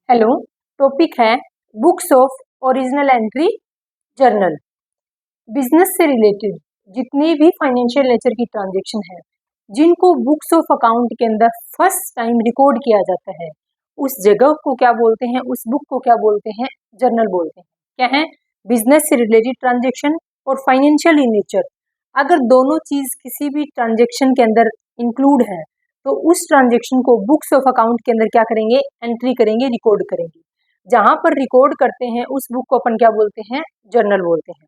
Hello. Topic है books of original entry journal. Business से related जितने भी फाइनेंशियल नेचर की ट्रांजेक्शन है जिनको बुक्स ऑफ अकाउंट के अंदर फर्स्ट टाइम रिकॉर्ड किया जाता है उस जगह को क्या बोलते हैं, उस बुक को क्या बोलते हैं, जर्नल बोलते हैं। क्या है? बिजनेस से रिलेटेड ट्रांजेक्शन और फाइनेंशियल इन नेचर। अगर दोनों चीज किसी भी ट्रांजेक्शन के अंदर इंक्लूड है तो उस ट्रांजेक्शन को बुक्स ऑफ अकाउंट के अंदर क्या करेंगे, एंट्री करेंगे, रिकॉर्ड करेंगे। जहां पर रिकॉर्ड करते हैं उस बुक को अपन क्या बोलते हैं, जर्नल बोलते हैं।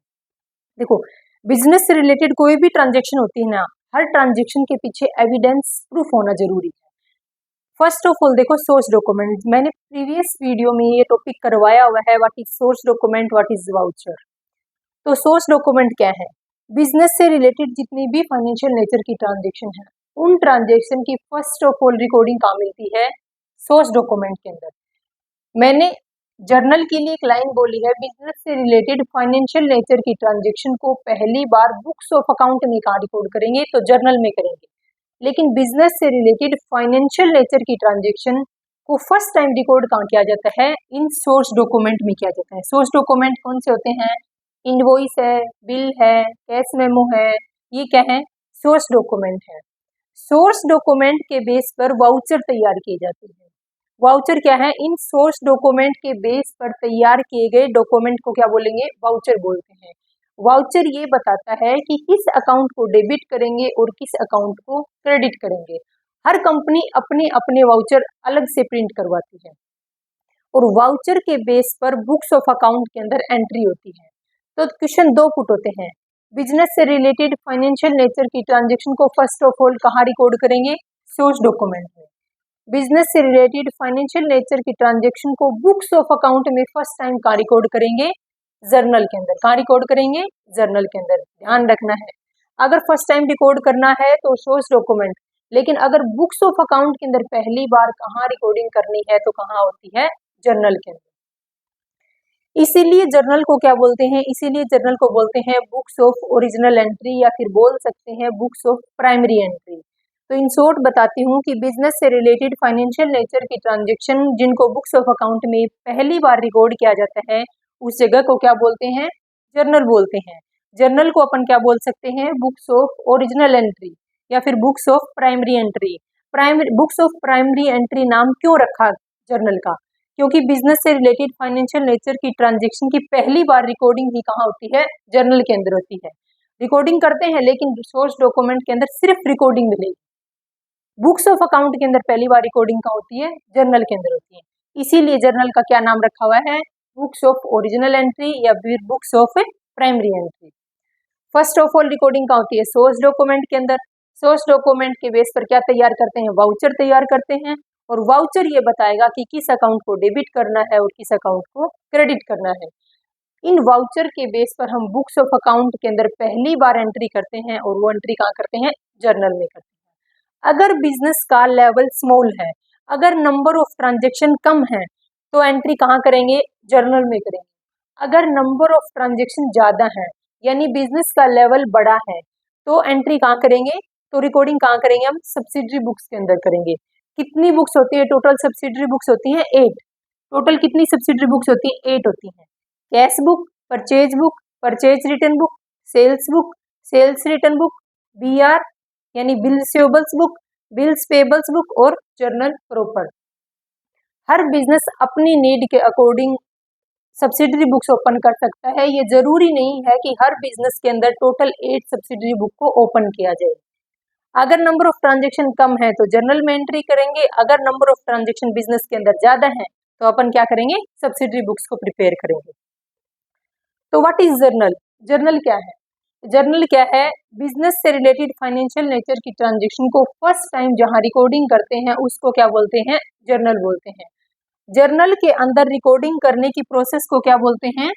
देखो, बिजनेस से रिलेटेड कोई भी ट्रांजेक्शन होती है ना, हर ट्रांजेक्शन के पीछे एविडेंस प्रूफ होना जरूरी है। फर्स्ट ऑफ ऑल देखो, सोर्स डॉक्यूमेंट। मैंने प्रीवियस वीडियो में ये टॉपिक करवाया हुआ है, what is source document, what is voucher. तो सोर्स डॉक्यूमेंट क्या है? बिजनेस से रिलेटेड जितनी भी फाइनेंशियल नेचर की ट्रांजेक्शन है उन ट्रांजेक्शन की फर्स्ट ऑफ ऑल रिकॉर्डिंग कहाँ मिलती है? सोर्स डॉक्यूमेंट के अंदर। मैंने जर्नल के लिए एक लाइन बोली है, बिजनेस से रिलेटेड फाइनेंशियल नेचर की ट्रांजेक्शन को पहली बार बुक्स ऑफ अकाउंट में कहाँ रिकॉर्ड करेंगे? तो जर्नल में करेंगे। लेकिन बिजनेस से रिलेटेड फाइनेंशियल नेचर की ट्रांजेक्शन को फर्स्ट टाइम रिकॉर्ड कहाँ किया जाता है? इन सोर्स डॉक्यूमेंट में किया जाता है। सोर्स डॉक्यूमेंट कौन से होते हैं? इनवॉइस है, बिल है, कैश मेमो है, ये क्या है? सोर्स डॉक्यूमेंट है। सोर्स डॉक्यूमेंट के बेस पर वाउचर तैयार किए जाते हैं। वाउचर क्या है? इन सोर्स डॉक्यूमेंट के बेस पर तैयार किए गए डॉक्यूमेंट को क्या बोलेंगे? वाउचर बोलते हैं। वाउचर ये बताता है कि किस अकाउंट को डेबिट करेंगे और किस अकाउंट को क्रेडिट करेंगे। हर कंपनी अपने अपने वाउचर अलग से प्रिंट करवाती है और वाउचर के बेस पर बुक्स ऑफ अकाउंट के अंदर एंट्री होती है। तो क्वेश्चन दो पुट होते हैं, बिजनेस से रिलेटेड फाइनेंशियल नेचर की ट्रांजेक्शन को फर्स्ट ऑफ ऑल कहाँ रिकॉर्ड करेंगे? सोर्स डॉक्यूमेंट में। बिजनेस से रिलेटेड फाइनेंशियल नेचर की ट्रांजेक्शन को बुक्स ऑफ अकाउंट में फर्स्ट टाइम कहाँ रिकॉर्ड करेंगे? जर्नल के अंदर। कहाँ रिकॉर्ड करेंगे? जर्नल के अंदर। ध्यान रखना है, अगर फर्स्ट टाइम रिकॉर्ड करना है तो सोर्स डॉक्यूमेंट, लेकिन अगर बुक्स ऑफ अकाउंट के अंदर पहली बार कहाँ रिकॉर्डिंग करनी है तो कहाँ होती है? जर्नल के अंदर। इसीलिए जर्नल को क्या बोलते हैं? इसीलिए जर्नल को बोलते हैं बुक्स ऑफ ओरिजिनल एंट्री, या फिर बोल सकते हैं बुक्स ऑफ प्राइमरी एंट्री। तो इन शॉर्ट बताती हूँ कि बिजनेस से रिलेटेड फाइनेंशियल नेचर की ट्रांजेक्शन जिनको बुक्स ऑफ अकाउंट में पहली बार रिकॉर्ड किया जाता है उस जगह को क्या बोलते हैं? जर्नल बोलते हैं। जर्नल को अपन क्या बोल सकते हैं? बुक्स ऑफ ओरिजिनल एंट्री या फिर books of primary entry. Primary books of primary entry नाम क्यों रखा जर्नल का? क्योंकि बिजनेस से रिलेटेड फाइनेंशियल नेचर की ट्रांजेक्शन की पहली बार रिकॉर्डिंग ही कहाँ होती है? जर्नल के अंदर होती है। रिकॉर्डिंग करते हैं लेकिन सोर्स डॉक्यूमेंट के अंदर सिर्फ रिकॉर्डिंग मिलेगी। बुक्स ऑफ अकाउंट के अंदर पहली बार रिकॉर्डिंग कहाँ होती है? जर्नल के अंदर होती है। इसीलिए जर्नल का क्या नाम रखा हुआ है? बुक्स ऑफ ओरिजिनल एंट्री या फिर books of primary entry. First of all recording कहाँ होती है? सोर्स डॉक्यूमेंट के अंदर। सोर्स डॉक्यूमेंट के बेस पर क्या तैयार करते हैं? वाउचर तैयार करते हैं और वाउचर ये बताएगा कि किस अकाउंट को डेबिट करना है और किस अकाउंट को क्रेडिट करना है। इन वाउचर के बेस पर हम बुक्स ऑफ अकाउंट के अंदर पहली बार एंट्री करते हैं और वो एंट्री कहाँ करते हैं? जर्नल में करते हैं। अगर बिजनेस का लेवल स्मॉल है, अगर नंबर ऑफ ट्रांजेक्शन कम है तो एंट्री कहाँ करेंगे? जर्नल में करेंगे। अगर नंबर ऑफ ट्रांजेक्शन ज्यादा है यानी बिजनेस का लेवल बड़ा है तो एंट्री कहाँ करेंगे? तो रिकॉर्डिंग कहाँ करेंगे? हम सब्सिडरी बुक्स के अंदर करेंगे। कितनी बुक्स होती है? टोटल सब्सिडरी बुक्स होती हैं 8। टोटल कितनी सब्सिडरी बुक्स होती हैं? 8 होती हैं। Cash book, purchase return book, sales book, sales return book, BR यानी bill receivables book, bills payables book और जर्नल प्रॉपर। हर बिजनेस अपनी नीड के अकॉर्डिंग सब्सिडरी बुक्स ओपन कर सकता है। ये जरूरी नहीं है कि हर बिजनेस के अंदर टोटल 8 सब्सिडरी बुक को ओपन किया जाए। अगर नंबर ऑफ ट्रांजेक्शन कम है तो जर्नल में एंट्री करेंगे, अगर नंबर ऑफ ट्रांजेक्शन बिजनेस के अंदर ज्यादा है तो अपन क्या करेंगे? सब्सिडरी बुक्स को प्रिपेयर करेंगे। तो व्हाट इज जर्नल? जर्नल क्या है? जर्नल क्या है? बिजनेस से रिलेटेड फाइनेंशियल नेचर की ट्रांजेक्शन को फर्स्ट टाइम जहां रिकॉर्डिंग करते हैं उसको क्या बोलते हैं? जर्नल बोलते हैं। जर्नल के अंदर रिकॉर्डिंग करने की प्रोसेस को क्या बोलते हैं?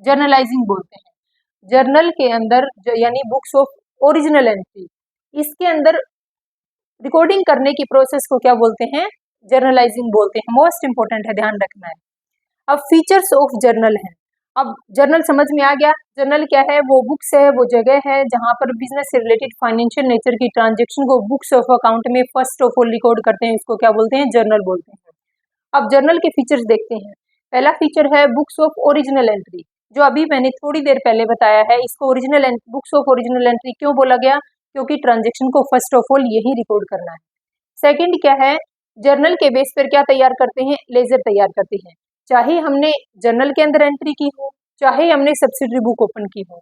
जर्नलाइजिंग बोलते हैं। जर्नल के अंदर यानी बुक्स ऑफ ओरिजिनल एंट्री, इसके अंदर रिकॉर्डिंग करने की प्रोसेस को क्या बोलते हैं? जर्नलाइजिंग बोलते हैं। मोस्ट इंपोर्टेंट है, ध्यान रखना है। अब फीचर्स ऑफ जर्नल है। अब जर्नल समझ में आ गया। जर्नल क्या है? वो बुक्स है, वो जगह है जहां पर बिजनेस से रिलेटेड फाइनेंशियल नेचर की ट्रांजेक्शन को बुक्स ऑफ अकाउंट में फर्स्ट ऑफ ऑल रिकॉर्ड करते हैं, इसको क्या बोलते हैं? जर्नल बोलते हैं। अब जर्नल के फीचर्स देखते हैं। पहला फीचर है बुक्स ऑफ ओरिजिनल एंट्री, जो अभी मैंने थोड़ी देर पहले बताया है। इसको original books of original entry क्यों बोला गया, क्योंकि ट्रांजेक्शन को फर्स्ट ऑफ ऑल यही रिकॉर्ड करना है। सेकंड क्या है, जर्नल के बेस पर क्या तैयार करते हैं, लेजर तैयार करते हैं। चाहे हमने जर्नल के अंदर एंट्री की हो, चाहे हमने सब्सिडरी बुक ओपन की हो,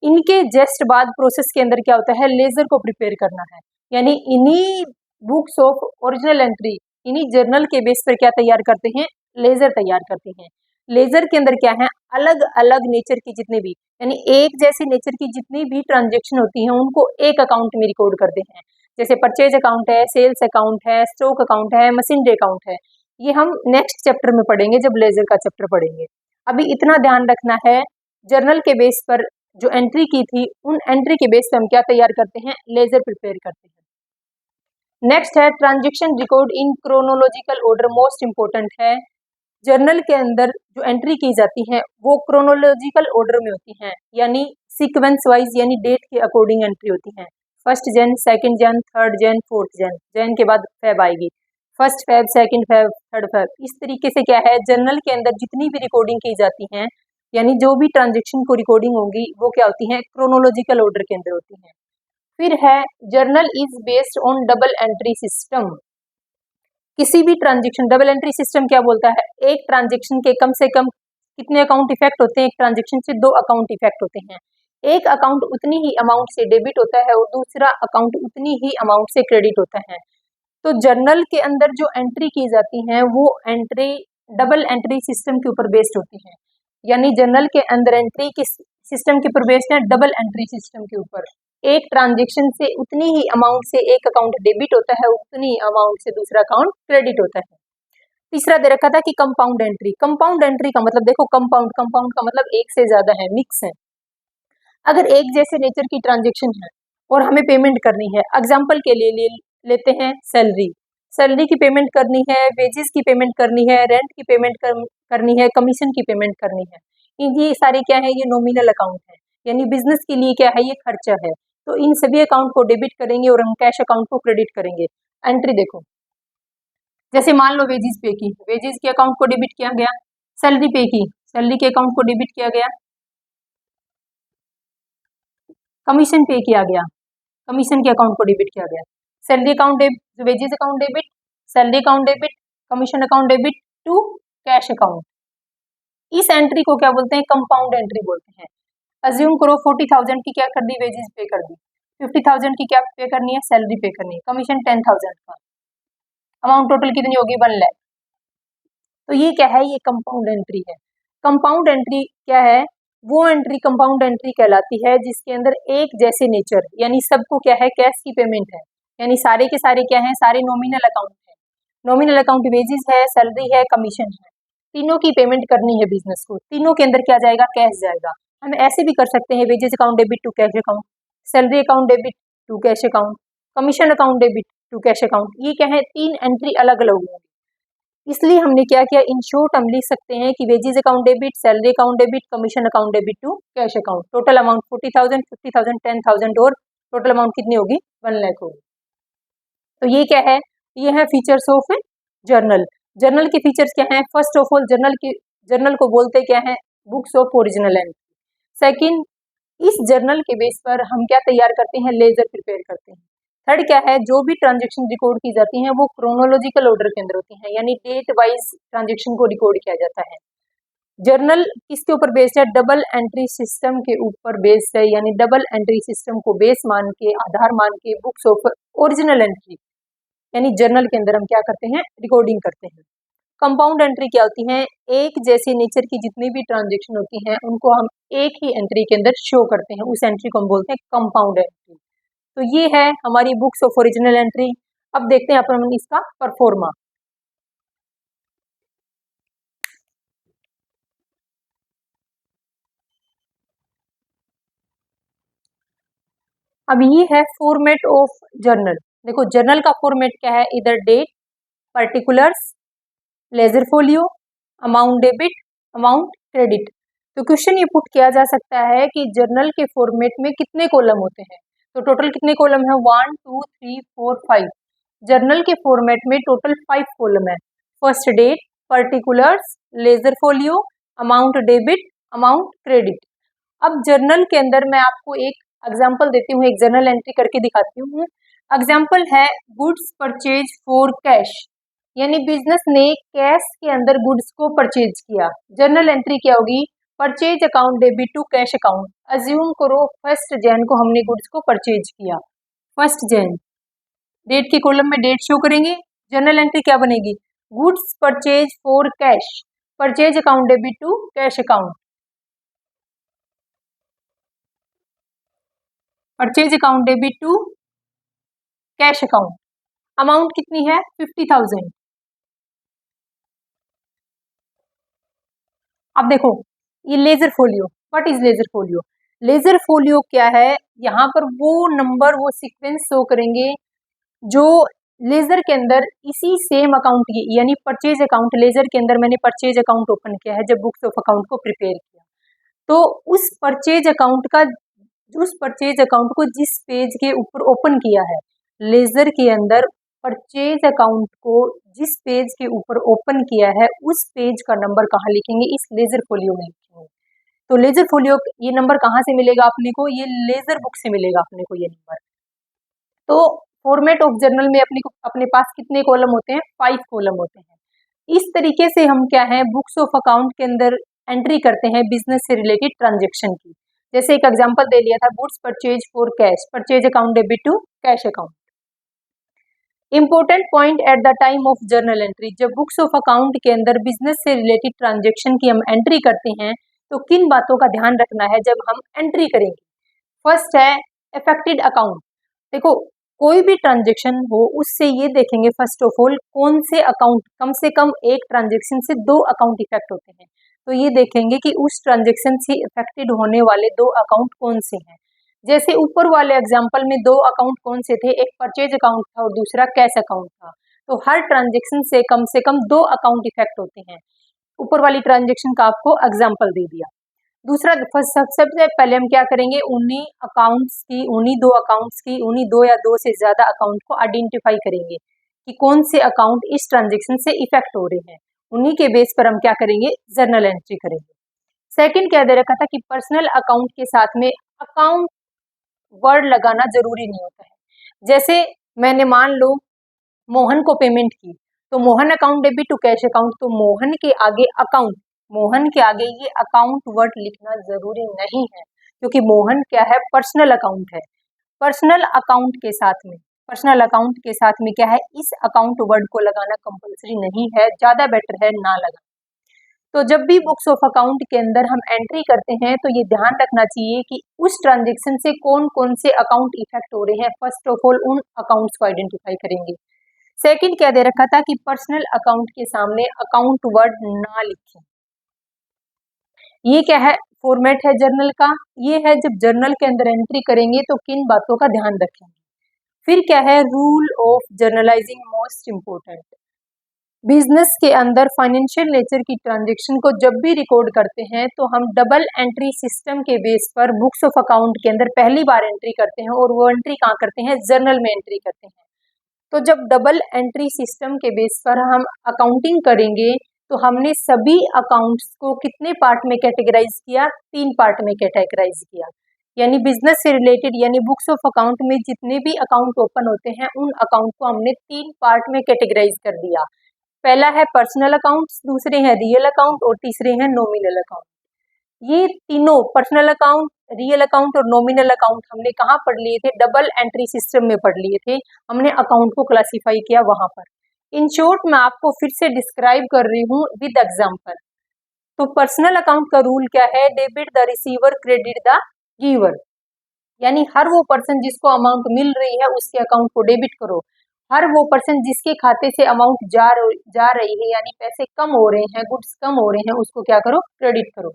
इनके जस्ट बाद प्रोसेस के अंदर क्या होता है, लेजर को प्रिपेयर करना है। यानी इन्हीं बुक्स ऑफ ओरिजिनल एंट्री, इन्हीं जर्नल के बेस पर क्या तैयार करते हैं, लेजर तैयार करते हैं। लेजर के अंदर क्या है, अलग अलग नेचर की जितने भी, यानी एक जैसी नेचर की जितनी भी ट्रांजेक्शन होती हैं उनको एक अकाउंट में रिकॉर्ड करते हैं। जैसे परचेज अकाउंट है, सेल्स अकाउंट है, स्टॉक अकाउंट है, मशीनरी अकाउंट है। ये हम नेक्स्ट चैप्टर में पढ़ेंगे जब लेजर का चैप्टर पढ़ेंगे। अभी इतना ध्यान रखना है, जर्नल के बेस पर जो एंट्री की थी उन एंट्री के बेस पर हम क्या तैयार करते हैं, लेजर प्रिपेयर करते हैं। नेक्स्ट है transaction record in chronological order, most important है। जर्नल के अंदर जो एंट्री की जाती है वो क्रोनोलॉजिकल ऑर्डर में होती हैं, यानी सीक्वेंस वाइज, यानी डेट के अकॉर्डिंग एंट्री होती हैं। फर्स्ट जन, सेकंड जन, थर्ड जन, फोर्थ जन, जन के बाद फेब आएगी, first Feb, second Feb, third Feb. इस तरीके से क्या है, जर्नल के अंदर जितनी भी रिकॉर्डिंग की जाती हैं, यानी जो भी ट्रांजेक्शन को रिकॉर्डिंग होगी वो क्या होती है, क्रोनोलॉजिकल ऑर्डर के अंदर होती है। फिर है journal is based on double entry system. किसी भी ट्रांजेक्शन, डबल एंट्री सिस्टम क्या बोलता है, एक ट्रांजेक्शन के कम से कम कितने अकाउंट इफेक्ट होते हैं, एक ट्रांजेक्शन से 2 अकाउंट इफेक्ट होते हैं। एक अकाउंट उतनी ही अमाउंट से डेबिट होता है और दूसरा अकाउंट उतनी ही अमाउंट से क्रेडिट होता है। तो जर्नल के अंदर जो एंट्री की जाती है वो एंट्री डबल एंट्री सिस्टम के ऊपर बेस्ड होती है। यानी जर्नल के अंदर एंट्री किस सिस्टम के ऊपर बेस्ड है, डबल एंट्री सिस्टम के ऊपर। एक ट्रांजेक्शन से उतनी ही अमाउंट से एक अकाउंट डेबिट होता है, उतनी ही अमाउंट से दूसरा अकाउंट क्रेडिट होता है। तीसरा दे रखा था कि कंपाउंड एंट्री। कंपाउंड एंट्री का मतलब देखो, कंपाउंड, कंपाउंड का मतलब एक से ज्यादा है, मिक्स है। अगर एक जैसे नेचर की ट्रांजेक्शन है और हमें पेमेंट करनी है, एग्जाम्पल के लिए लेते हैं सैलरी, सैलरी की पेमेंट करनी है, वेजेस की पेमेंट करनी है, रेंट की पेमेंट करनी है, कमीशन की पेमेंट करनी है। ये सारे क्या है, ये नॉमिनल अकाउंट है, यानी बिजनेस के लिए क्या है, ये खर्चा है। तो इन सभी अकाउंट को डेबिट करेंगे और हम कैश अकाउंट को क्रेडिट करेंगे। एंट्री देखो, जैसे मान लो वेजेस पे की, वेजेस के अकाउंट को डेबिट किया गया, सैलरी पे की, सैलरी के अकाउंट को डेबिट किया गया, कमीशन पे किया गया, कमीशन के अकाउंट को डेबिट किया गया। Salary account debit, wages account debit, salary account debit, commission account debit to cash account. इस एंट्री को क्या बोलते हैं, कंपाउंड एंट्री बोलते हैं। अज्यूम करो 40,000 की क्या कर दी, वेजेस पे कर दी, 50,000 की क्या पे करनी है, सैलरी पे करनी है, कमीशन 10,000 का, अमाउंट टोटल कितनी होगी, 1 लाख। तो ये क्या है, ये कंपाउंड एंट्री है। कंपाउंड एंट्री क्या है, वो एंट्री कंपाउंड एंट्री कहलाती है जिसके अंदर एक जैसे नेचर, यानी सबको क्या है, कैश की पेमेंट है, यानी सारे के सारे क्या है, सारे नॉमिनल अकाउंट है। नॉमिनल अकाउंट वेजेस है, सैलरी है, कमीशन है, तीनों की पेमेंट करनी है बिजनेस को, तीनों के अंदर क्या जाएगा, कैश जाएगा। हम ऐसे भी कर सकते हैं, wages account debit to cash account, salary account debit to cash account, commission account debit to cash account. ये क्या है, 3 एंट्री अलग अलग होंगी। इसलिए हमने क्या किया, इन शॉर्ट हम लिख सकते हैं कि wages account debit, salary account debit, commission account debit to cash account. Total amount 40,000, 50,000, 10,000 और टोटल अमाउंट कितनी होगी, 1 लाख होगी। तो ये क्या है, ये है फीचर्स ऑफ जर्नल। जर्नल के फीचर्स क्या हैं, फर्स्ट ऑफ ऑल जर्नल को बोलते क्या है, books of original entry. Second, इस जर्नल के बेस पर हम क्या तैयार करते हैं, लेजर प्रिपेयर करते हैं। थर्ड क्या है, जो भी ट्रांजेक्शन रिकॉर्ड की जाती हैं वो क्रोनोलॉजिकल ऑर्डर के अंदर होती हैं, यानी डेट वाइज ट्रांजेक्शन को रिकॉर्ड किया जाता है। जर्नल किसके ऊपर बेस्ड है, डबल एंट्री सिस्टम के ऊपर बेस्ड है, यानी डबल एंट्री सिस्टम को बेस मान के, आधार मान के बुक्स ऑफ ओरिजिनल एंट्री, यानी जर्नल के अंदर हम क्या करते हैं, रिकॉर्डिंग करते हैं। कंपाउंड एंट्री क्या होती है, एक जैसी नेचर की जितनी भी ट्रांजेक्शन होती हैं उनको हम एक ही एंट्री के अंदर शो करते हैं, उस एंट्री को हम बोलते हैं कंपाउंड एंट्री। तो ये है हमारी बुक्स ऑफ ओरिजिनल एंट्री। अब देखते हैं अपन इसका परफॉर्मा। अब ये है फॉर्मेट ऑफ जर्नल। देखो जर्नल का फॉर्मेट क्या है, इधर date, particulars, ledger folio, amount debit, amount credit. तो क्वेश्चन ये पुट किया जा सकता है कि जर्नल के फॉर्मेट में कितने कॉलम होते हैं। तो टोटल कितने कॉलम है, 1 2 3 4 5। जर्नल के फॉर्मेट में टोटल 5 कॉलम है। First date, particulars, ledger folio, amount debit, amount credit. अब जर्नल के अंदर मैं आपको एक एग्जांपल देती हूँ, एक जर्नल एंट्री करके दिखाती हूँ। एग्जांपल है गुड्स परचेज फॉर कैश, यानी बिजनेस ने कैश के अंदर गुड्स को परचेज किया। जर्नल एंट्री क्या होगी, purchase account debit to cash account. Assume करो 1 जैन को हमने गुड्स को परचेज किया, 1 जैन। डेट के कॉलम में डेट शो करेंगे। जर्नल एंट्री क्या बनेगी, goods purchase for cash, purchase account debit to cash account, purchase account debit to cash account. Amount कितनी है, 50,000। अब देखो ये ledger folio, what is ledger folio? Ledger folio क्या है, यहाँ पर वो नंबर, वो सीक्वेंस शो करेंगे जो लेजर के अंदर इसी सेम अकाउंट की, यानी परचेज अकाउंट, लेजर के अंदर मैंने परचेज अकाउंट ओपन किया है जब बुक्स ऑफ अकाउंट को प्रिपेयर किया, तो उस परचेज अकाउंट का, उस परचेज अकाउंट को जिस पेज के ऊपर ओपन किया है लेजर के अंदर, परचेज अकाउंट को जिस पेज के ऊपर ओपन किया है उस पेज का नंबर कहाँ लिखेंगे, इस लेजर फोलियो में लिखेंगे। तो लेजर फोलियो ये नंबर कहाँ से मिलेगा अपने को, ये लेजर बुक से मिलेगा अपने को ये नंबर। तो फॉर्मेट ऑफ जर्नल में अपने पास कितने कॉलम होते हैं, 5 कॉलम होते हैं। इस तरीके से हम क्या है, बुक्स ऑफ अकाउंट के अंदर एंट्री करते हैं बिजनेस से रिलेटेड ट्रांजेक्शन की। जैसे एक एग्जांपल दे लिया था, goods purchase for cash, purchase account debit to cash account. Important point at the time of journal entry, जब बुक्स ऑफ अकाउंट के अंदर बिजनेस से रिलेटेड ट्रांजेक्शन की हम एंट्री करते हैं तो किन बातों का ध्यान रखना है जब हम एंट्री करेंगे। फर्स्ट है अफेक्टेड अकाउंट। देखो कोई भी ट्रांजेक्शन हो उससे ये देखेंगे फर्स्ट ऑफ ऑल कौन से अकाउंट, कम से कम एक ट्रांजेक्शन से 2 अकाउंट इफेक्ट होते हैं, तो ये देखेंगे कि उस ट्रांजेक्शन से इफेक्टेड होने वाले 2 अकाउंट कौन से हैं। जैसे ऊपर वाले एग्जांपल में 2 अकाउंट कौन से थे, एक परचेज अकाउंट था और दूसरा कैश अकाउंट था, तो हर ट्रांजेक्शन से कम 2 अकाउंट इफेक्ट होते हैं। ऊपर वाली ट्रांजेक्शन का आपको एग्जाम्पल दे दिया। दूसरा सबसे पहले हम क्या करेंगे, उन्हीं अकाउंट्स की, उन्हीं 2 अकाउंट्स की, उन्हीं 2 या 2 से ज्यादा अकाउंट को आइडेंटिफाई करेंगे कि कौन से अकाउंट इस ट्रांजेक्शन से इफेक्ट हो रहे हैं। उन्हीं के बेस पर हम क्या करेंगे, जर्नल एंट्री करेंगे। सेकंड क्या दे रखा था कि पर्सनल अकाउंट के साथ में अकाउंट वर्ड लगाना जरूरी नहीं होता है। जैसे मैंने मान लो मोहन को पेमेंट की, तो Mohan account debit to cash account, तो मोहन के आगे अकाउंट, मोहन के आगे ये अकाउंट वर्ड लिखना जरूरी नहीं है, क्योंकि मोहन क्या है, पर्सनल अकाउंट है। पर्सनल अकाउंट के साथ में, पर्सनल अकाउंट के साथ में क्या है, इस अकाउंट वर्ड को लगाना कंपल्सरी नहीं है, ज्यादा बेटर है ना लगा। तो जब भी बुक्स ऑफ अकाउंट के अंदर हम एंट्री करते हैं तो ये ध्यान रखना चाहिए कि उस ट्रांजेक्शन से कौन कौन से अकाउंट इफेक्ट हो रहे हैं, फर्स्ट ऑफ ऑल उन अकाउंट्स को आइडेंटिफाई करेंगे। सेकंड क्या दे रखा था कि पर्सनल अकाउंट के सामने अकाउंट वर्ड ना लिखें। ये क्या है, फॉर्मेट है जर्नल का, ये है जब जर्नल के अंदर एंट्री करेंगे तो किन बातों का ध्यान रखेंगे। फिर क्या है, rule of journalising most important. Business के अंदर फाइनेंशियल नेचर की ट्रांजेक्शन को जब भी रिकॉर्ड करते हैं तो हम डबल एंट्री सिस्टम के बेस पर बुक्स ऑफ अकाउंट के अंदर पहली बार एंट्री करते हैं, और वो एंट्री कहाँ करते हैं, जर्नल में एंट्री करते हैं। तो जब डबल एंट्री सिस्टम के बेस पर हम अकाउंटिंग करेंगे तो हमने सभी अकाउंट्स को कितने पार्ट में कैटेगराइज किया, 3 पार्ट में कैटेगराइज किया। यानी बिजनेस से रिलेटेड, यानी बुक्स ऑफ अकाउंट में जितने भी अकाउंट ओपन होते हैं उन अकाउंट को हमने 3 पार्ट में कैटेगराइज कर दिया। पहला है पर्सनल अकाउंट्स, दूसरे हैं रियल अकाउंट और तीसरे हैं नॉमिनल अकाउंट। ये तीनों पर्सनल अकाउंट, रियल अकाउंट और नॉमिनल अकाउंट हमने कहाँ पढ़ लिए थे, डबल एंट्री सिस्टम में पढ़ लिए थे, हमने अकाउंट को क्लासिफाई किया वहां पर। इन शॉर्ट मैं आपको फिर से डिस्क्राइब कर रही हूँ विद एग्जांपल। तो पर्सनल अकाउंट का रूल क्या है, debit the receiver credit the giver, यानी हर वो पर्सन जिसको अमाउंट मिल रही है उसके अकाउंट को डेबिट करो, हर वो पर्सन जिसके खाते से अमाउंट जा रही है, यानी पैसे कम हो रहे हैं, गुड्स कम हो रहे हैं, उसको क्या करो, क्रेडिट करो।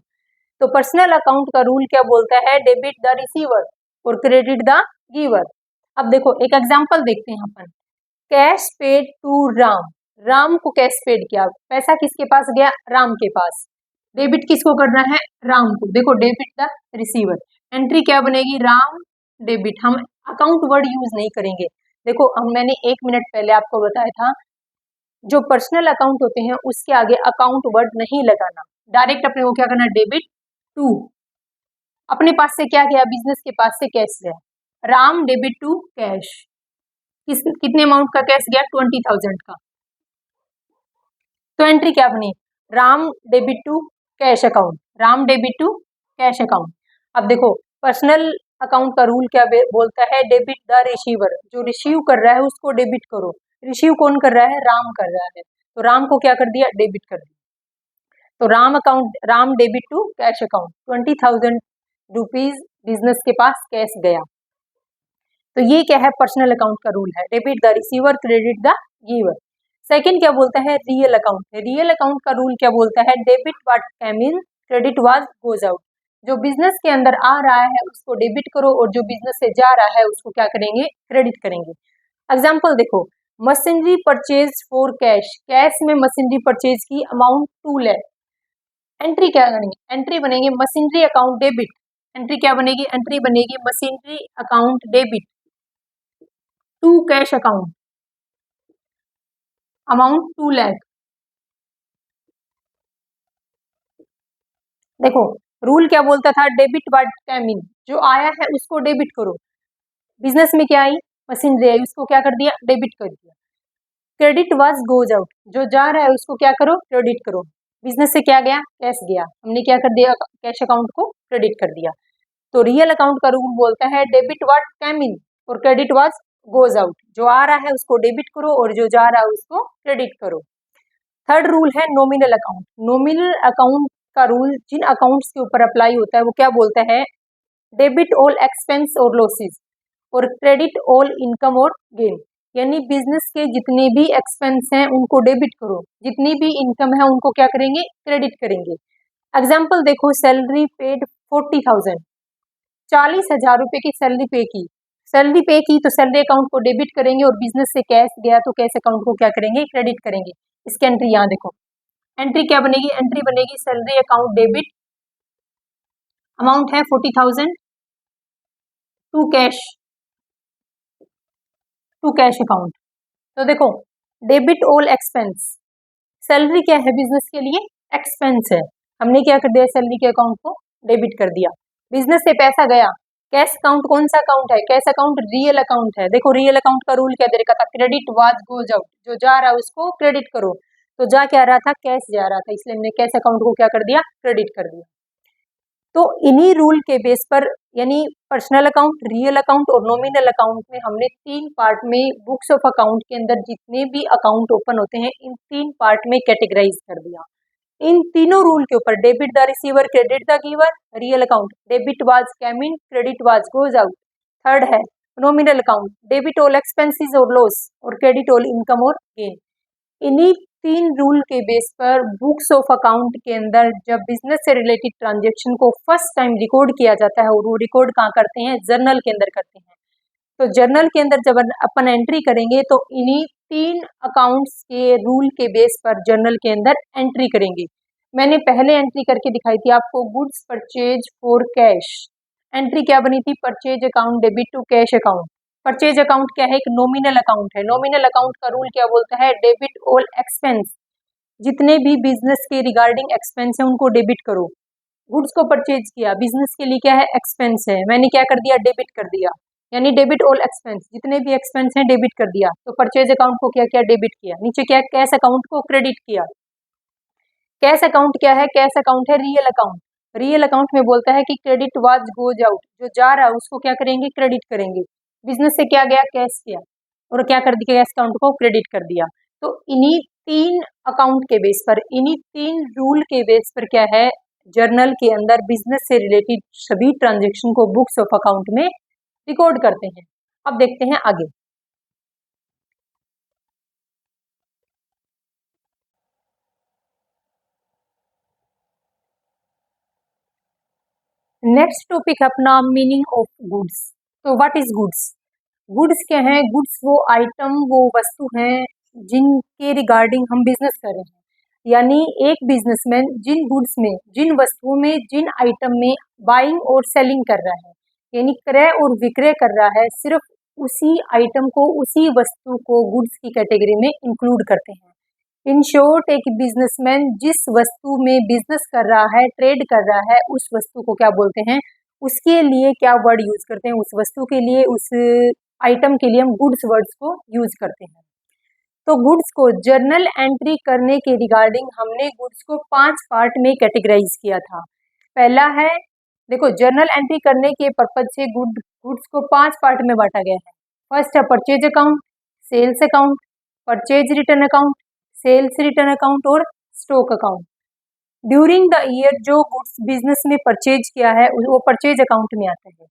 तो पर्सनल अकाउंट का रूल क्या बोलता है, डेबिट द रिसीवर और क्रेडिट द गिवर। अब देखो एक एग्जांपल देखते हैं अपन। Cash paid to Ram, Ram को कैश पेड किया, पैसा किसके पास गया, राम के पास। डेबिट किसको करना है, राम को। देखो डेबिट द रिसीवर, एंट्री क्या बनेगी, राम डेबिट। हम अकाउंट वर्ड यूज नहीं करेंगे। देखो मैंने 1 मिनट पहले आपको बताया था जो पर्सनल अकाउंट होते हैं उसके आगे अकाउंट वर्ड नहीं लगाना, डायरेक्ट अपने को क्या करना, डेबिट टू। अपने पास से क्या गया, बिजनेस के पास से कैश गया, राम डेबिट टू कैश, कितने अमाउंट का कैश गया, 20,000 का। तो एंट्री क्या बनी, Ram debit to cash account, Ram debit to cash account. अब देखो पर्सनल अकाउंट का रूल क्या बोलता है, डेबिट द रिसीवर, जो रिसीव कर रहा है उसको डेबिट करो। रिसीव कौन कर रहा है, राम कर रहा है, तो राम को क्या कर दिया, डेबिट कर दिया। तो Ram debit to cash account, 20,000 rupees business के पास कैश गया। तो ये क्या है, पर्सनल अकाउंट का रूल है, debit the receiver credit the giver. Second क्या बोलता है, रियल अकाउंट है। रियल अकाउंट का रूल क्या बोलता है, debit what came in credit what goes out. जो बिजनेस के अंदर आ रहा है उसको डेबिट करो और जो बिजनेस से जा रहा है उसको क्या करेंगे, क्रेडिट करेंगे। एग्जाम्पल देखो, machinery purchase for cash, cash में मशीनरी परचेज की अमाउंट 2 लाख। एंट्री क्या बनेगी, एंट्री बनेगी मशीनरी अकाउंट डेबिट, एंट्री क्या बनेगी, एंट्री बनेगी machinery account debit to cash account, amount 2 lakh. देखो रूल क्या बोलता था, डेबिट व्हाट कैम इन, जो आया है उसको डेबिट करो। बिजनेस में क्या आई, मशीनरी आई, उसको क्या कर दिया, डेबिट कर दिया। क्रेडिट वाज गोज आउट, जो जा रहा है उसको क्या करो, क्रेडिट करो। बिजनेस से क्या गया, कैश गया, हमने क्या कर दिया, कैश अकाउंट को क्रेडिट कर दिया। तो रियल अकाउंट का रूल बोलता है डेबिट व्हाट कैम इन और क्रेडिट वाज गोज आउट, जो आ रहा है उसको डेबिट करो और जो जा रहा है उसको क्रेडिट करो। थर्ड रूल है नॉमिनल अकाउंट। नॉमिनल अकाउंट का रूल जिन अकाउंट्स के ऊपर अप्लाई होता है वो क्या बोलता है, डेबिट ऑल एक्सपेंस और लॉसेस और क्रेडिट ऑल इनकम और गेन। यानी बिजनेस के जितने भी एक्सपेंस हैं उनको डेबिट करो, जितनी भी इनकम है उनको क्या करेंगे, क्रेडिट करेंगे। एग्जाम्पल देखो, सैलरी पेड 40,000, 40,000 रुपए की सैलरी पे की, सैलरी पे की तो सैलरी अकाउंट को डेबिट करेंगे और बिजनेस से कैश गया तो कैश अकाउंट को क्या करेंगे, क्रेडिट करेंगे। इसकी एंट्री यहाँ देखो, एंट्री क्या बनेगी, एंट्री बनेगी सैलरी अकाउंट डेबिट, अमाउंट है 40,000 टू कैश अकाउंट। तो देखो डेबिट ऑल एक्सपेंस, सैलरी क्या है बिजनेस के लिए, एक्सपेंस है, हमने क्या कर दिया, सैलरी के अकाउंट को डेबिट कर दिया। बिजनेस से पैसा गया, कैश अकाउंट कौन सा अकाउंट है, कैश अकाउंट रियल अकाउंट है। देखो रियल अकाउंट का रूल क्या दे रखा था, क्रेडिट वाज गोज आउट, जो जा रहा है उसको क्रेडिट करो। तो जा क्या रहा था, कैश जा रहा था, इसलिए हमने कैश अकाउंट को क्या कर दिया, क्रेडिट कर दिया। तो इन्हीं रूल के बेस पर यानी पर्सनल अकाउंट, रियल अकाउंट और नॉमिनल अकाउंट में हमने 3 पार्ट में बुक्स ऑफ अकाउंट के अंदर जितने भी अकाउंट ओपन होते हैं इन 3 पार्ट में कैटेगराइज कर दिया। इन तीनों रूल के ऊपर debit the receiver credit the giver, real account debit what came in credit what goes out. Third है nominal account, debit all expenses और लॉस और क्रेडिट ऑल इनकम और गेन। इन्हीं 3 रूल के बेस पर बुक्स ऑफ अकाउंट के अंदर जब बिजनेस से रिलेटेड ट्रांजेक्शन को फर्स्ट टाइम रिकॉर्ड किया जाता है और वो रिकॉर्ड कहाँ करते हैं, जर्नल के अंदर करते हैं। तो जर्नल के अंदर जब अपन एंट्री करेंगे तो इन्हीं 3 अकाउंट्स के रूल के बेस पर जर्नल के अंदर एंट्री करेंगे। मैंने पहले एंट्री करके दिखाई थी आपको, goods purchase for cash. Entry क्या बनी थी, purchase account debit to cash account. Purchase account क्या है, एक नॉमिनल अकाउंट है। नॉमिनल अकाउंट का रूल क्या बोलता है, डेबिट ऑल एक्सपेंस, जितने भी बिजनेस के रिगार्डिंग एक्सपेंस है उनको डेबिट करो। गुड्स को परचेज किया, बिजनेस के लिए क्या है, एक्सपेंस है, मैंने क्या कर दिया, डेबिट कर दिया, यानी डेबिट ऑल एक्सपेंस, जितने भी एक्सपेंस हैं डेबिट कर दिया। तो परचेज अकाउंट को क्या किया, डेबिट किया। नीचे क्या, कैश अकाउंट को क्रेडिट किया। कैश अकाउंट क्या है, कैश अकाउंट है रियल अकाउंट। रियल अकाउंट में बोलता है कि क्रेडिट वाज गोज आउट, जो जा रहा है उसको क्या करेंगे, क्रेडिट करेंगे। बिजनेस से क्या गया, कैश गया और क्या कर दिया, कैश अकाउंट को क्रेडिट कर दिया। तो इन्हीं 3 अकाउंट के बेस पर, इन्हीं 3 रूल के बेस पर क्या है, जर्नल के अंदर बिजनेस से रिलेटेड सभी ट्रांजेक्शन को बुक्स ऑफ अकाउंट में रिकॉर्ड करते हैं। अब देखते हैं आगे। नेक्स्ट टॉपिक है अपना मीनिंग ऑफ गुड्स। तो व्हाट इज गुड्स, गुड्स क्या है, गुड्स वो आइटम, वो वस्तु हैं जिनके रिगार्डिंग हम बिजनेस कर रहे हैं। यानी एक बिजनेसमैन जिन गुड्स में, जिन वस्तुओं में, जिन आइटम में बाइंग और सेलिंग कर रहा है, यानी क्रय और विक्रय कर रहा है, सिर्फ उसी आइटम को, उसी वस्तु को गुड्स की कैटेगरी में इंक्लूड करते हैं। इन शॉर्ट एक बिजनेसमैन जिस वस्तु में बिजनेस कर रहा है, ट्रेड कर रहा है, उस वस्तु को क्या बोलते हैं, उसके लिए क्या वर्ड यूज करते हैं, उस वस्तु के लिए, उस आइटम के लिए हम गुड्स वर्ड्स को यूज करते हैं। तो गुड्स को जर्नल एंट्री करने के रिगार्डिंग हमने गुड्स को 5 पार्ट में कैटेगराइज किया था। पहला है, देखो जर्नल एंट्री करने के पर्पज से गुड्स को 5 पार्ट में बांटा गया है। फर्स्ट है purchase account, sales account, purchase return account, sales return account और stock account. During the year जो गुड्स बिजनेस में परचेज किया है वो परचेज अकाउंट में आता है।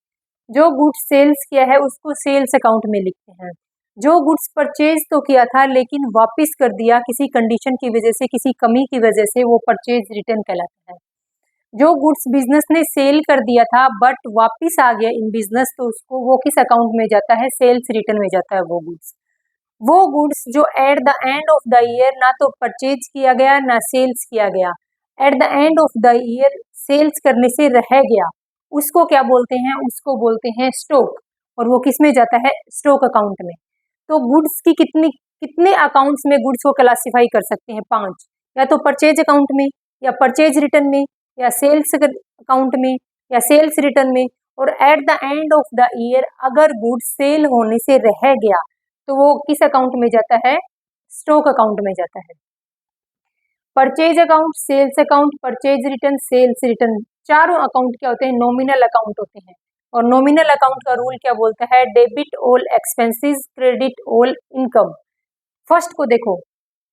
जो गुड्स सेल्स किया है उसको सेल्स अकाउंट में लिखते हैं। जो गुड्स परचेज तो किया था लेकिन वापस कर दिया किसी कंडीशन की वजह से, किसी कमी की वजह से, वो परचेज रिटर्न कहलाता है। जो गुड्स बिजनेस ने सेल कर दिया था बट वापस आ गया इन बिजनेस, तो उसको वो किस अकाउंट में जाता है, सेल्स रिटर्न में जाता है वो गुड्स जो at the end of the year ना तो परचेज किया गया ना सेल्स किया गया, at the end of the year sales करने से रह गया, उसको क्या बोलते हैं, उसको बोलते हैं स्टॉक, और वो किस में जाता है, स्टॉक अकाउंट में। तो गुड्स की कितने अकाउंट्स में गुड्स को क्लासिफाई कर सकते हैं, 5, या तो परचेज अकाउंट में, या परचेज रिटर्न में, या सेल्स अकाउंट में, या सेल्स रिटर्न में, और eight the end of the year अगर गुड्स सेल होने से रह गया तो वो किस अकाउंट में जाता है, स्टॉक अकाउंट में जाता है। Purchase account, sales account, purchase return, sales return, चारों अकाउंट क्या होते हैं, नॉमिनल अकाउंट होते हैं। और नॉमिनल अकाउंट का रूल क्या बोलता है, debit all expenses, credit all income. First को देखो,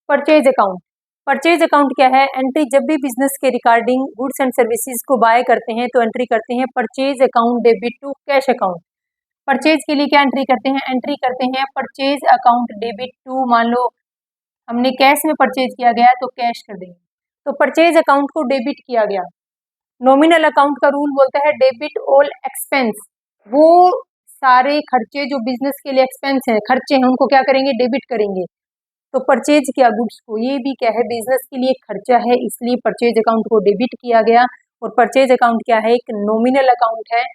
परचेज अकाउंट। परचेज अकाउंट क्या है, एंट्री जब भी बिजनेस के रिगार्डिंग गुड्स एंड सर्विसेज को बाय करते हैं तो एंट्री करते हैं purchase account debit to cash account. Purchase के लिए क्या एंट्री करते हैं, एंट्री करते हैं परचेज अकाउंट डेबिट टू, मान लो हमने कैश में परचेज किया गया तो कैश कर देंगे, तो परचेज अकाउंट को डेबिट किया गया। नॉमिनल अकाउंट का रूल बोलता है डेबिट ऑल एक्सपेंस, वो सारे खर्चे जो बिजनेस के लिए एक्सपेंस है, खर्चे हैं, उनको क्या करेंगे, डेबिट करेंगे। तो परचेज किया गुड्स को, ये भी क्या है, बिजनेस के लिए खर्चा है, इसलिए परचेज अकाउंट को डेबिट किया गया। और परचेज अकाउंट क्या है, एक नॉमिनल अकाउंट है,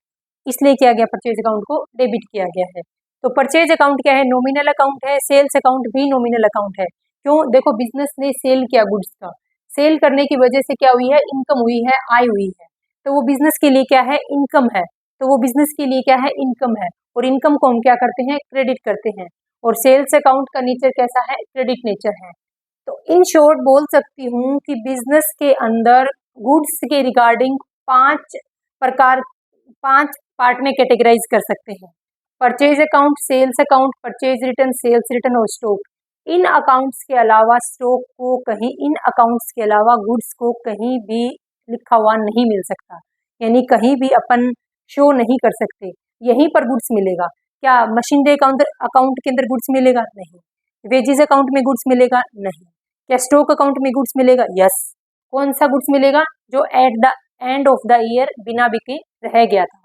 इसलिए किया गया, परचेज अकाउंट को डेबिट किया गया है। तो परचेज अकाउंट क्या है, नॉमिनल अकाउंट है। सेल्स अकाउंट भी नॉमिनल अकाउंट है। क्यों, देखो बिजनेस ने सेल किया गुड्स का, सेल करने की वजह से क्या हुई है, इनकम हुई है, आय हुई है, तो वो बिजनेस के लिए क्या है, इनकम है। तो वो बिजनेस के लिए क्या है, इनकम है, और इनकम को हम क्या करते हैं, क्रेडिट करते हैं। और सेल्स अकाउंट का नेचर कैसा है, क्रेडिट नेचर है। तो इन शॉर्ट बोल सकती हूँ कि बिजनेस के अंदर गुड्स के रिगार्डिंग 5 पार्ट में कैटेगराइज कर सकते हैं, purchase account, sales account, purchase return, sales return और स्टॉक। इन अकाउंट्स के अलावा स्टॉक को कहीं, इन अकाउंट्स के अलावा गुड्स को कहीं भी लिखा हुआ नहीं मिल सकता, यानी कहीं भी अपन शो नहीं कर सकते, यहीं पर गुड्स मिलेगा। क्या मशीनरी अकाउंट के अंदर गुड्स मिलेगा, नहीं। वेजेस अकाउंट में गुड्स मिलेगा, नहीं। क्या स्टॉक अकाउंट में गुड्स मिलेगा, यस। कौन सा गुड्स मिलेगा, जो at the end of the year बिना बिके रह गया था।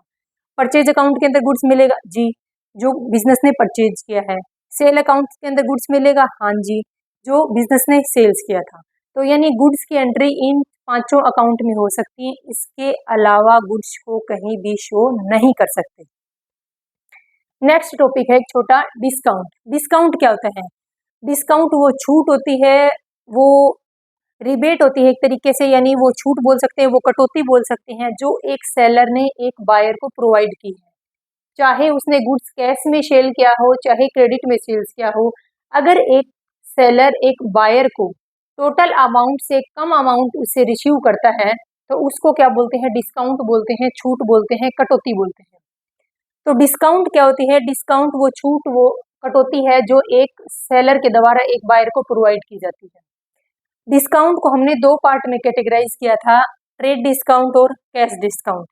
परचेज अकाउंट के अंदर गुड्स मिलेगा, जी, जो बिजनेस ने परचेज किया है। सेल अकाउंट के अंदर गुड्स मिलेगा, हाँ जी, जो बिजनेस ने सेल्स किया था। तो यानी गुड्स की एंट्री इन 5 अकाउंट में हो सकती है, इसके अलावा गुड्स को कहीं भी शो नहीं कर सकते। नेक्स्ट टॉपिक है एक छोटा, डिस्काउंट। डिस्काउंट क्या होता है, डिस्काउंट वो छूट होती है, वो रिबेट होती है एक तरीके से, यानी वो छूट बोल सकते हैं, वो कटौती बोल सकते हैं, जो एक सेलर ने एक बायर को प्रोवाइड की है, चाहे उसने गुड्स कैश में सेल किया हो, चाहे क्रेडिट में सेल्स किया हो। अगर एक सेलर एक बायर को टोटल अमाउंट से कम अमाउंट उससे रिसीव करता है तो उसको क्या बोलते हैं, डिस्काउंट बोलते हैं, छूट बोलते हैं, कटौती बोलते हैं। तो डिस्काउंट क्या होती है, डिस्काउंट वो छूट, वो कटौती है जो एक सेलर के द्वारा एक बायर को प्रोवाइड की जाती है। डिस्काउंट को हमने 2 पार्ट में कैटेगराइज किया था, ट्रेड डिस्काउंट और कैश डिस्काउंट।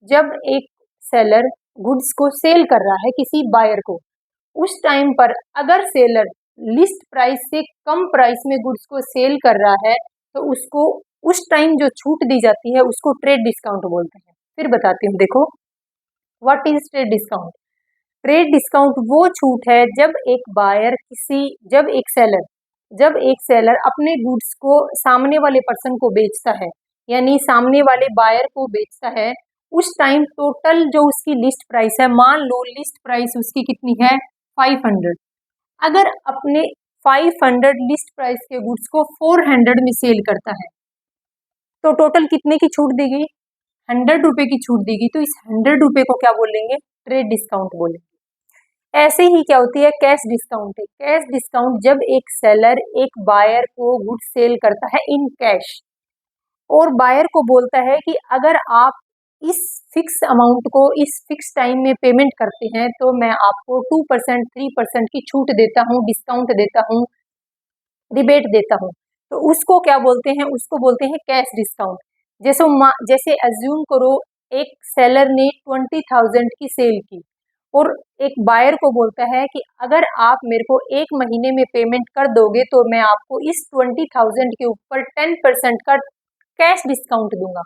जब एक सेलर गुड्स को सेल कर रहा है किसी बायर को, उस टाइम पर अगर सेलर लिस्ट प्राइस से कम प्राइस में गुड्स को सेल कर रहा है तो उसको उस टाइम जो छूट दी जाती है उसको ट्रेड डिस्काउंट बोलते हैं। फिर बताती हूँ, देखो what is trade discount. Trade discount वो छूट है जब एक बायर जब एक सेलर अपने गुड्स को सामने वाले पर्सन को बेचता है, यानी सामने वाले बायर को बेचता है, उस टाइम टोटल जो उसकी लिस्ट प्राइस है, मान लो लिस्ट प्राइस उसकी कितनी है, 500। अगर अपने 500 लिस्ट प्राइस के गुड्स को 400 में सेल करता है, तो टोटल कितने की छूट दी गई? 100 रुपए की छूट दी गई। तो इस 100 रुपए को क्या बोलेंगे? ट्रेड डिस्काउंट बोलेंगे। ऐसे ही क्या होती है? कैश डिस्काउंट है। कैश डिस्काउंट जब एक सेलर एक बायर को गुड्स सेल करता है इन कैश और बायर को बोलता है कि अगर आप इस फिक्स अमाउंट को इस फिक्स टाइम में पेमेंट करते हैं तो मैं आपको 2% 3% की छूट देता हूँ, डिस्काउंट देता हूँ, रिबेट देता हूँ। तो उसको क्या बोलते हैं? उसको बोलते हैं कैश डिस्काउंट। जैसे अज्यूम करो एक सेलर ने 20,000 की सेल की और एक बायर को बोलता है कि अगर आप मेरे को 1 महीने में पेमेंट कर दोगे तो मैं आपको इस 20,000 के ऊपर 10% का कैश डिस्काउंट दूंगा।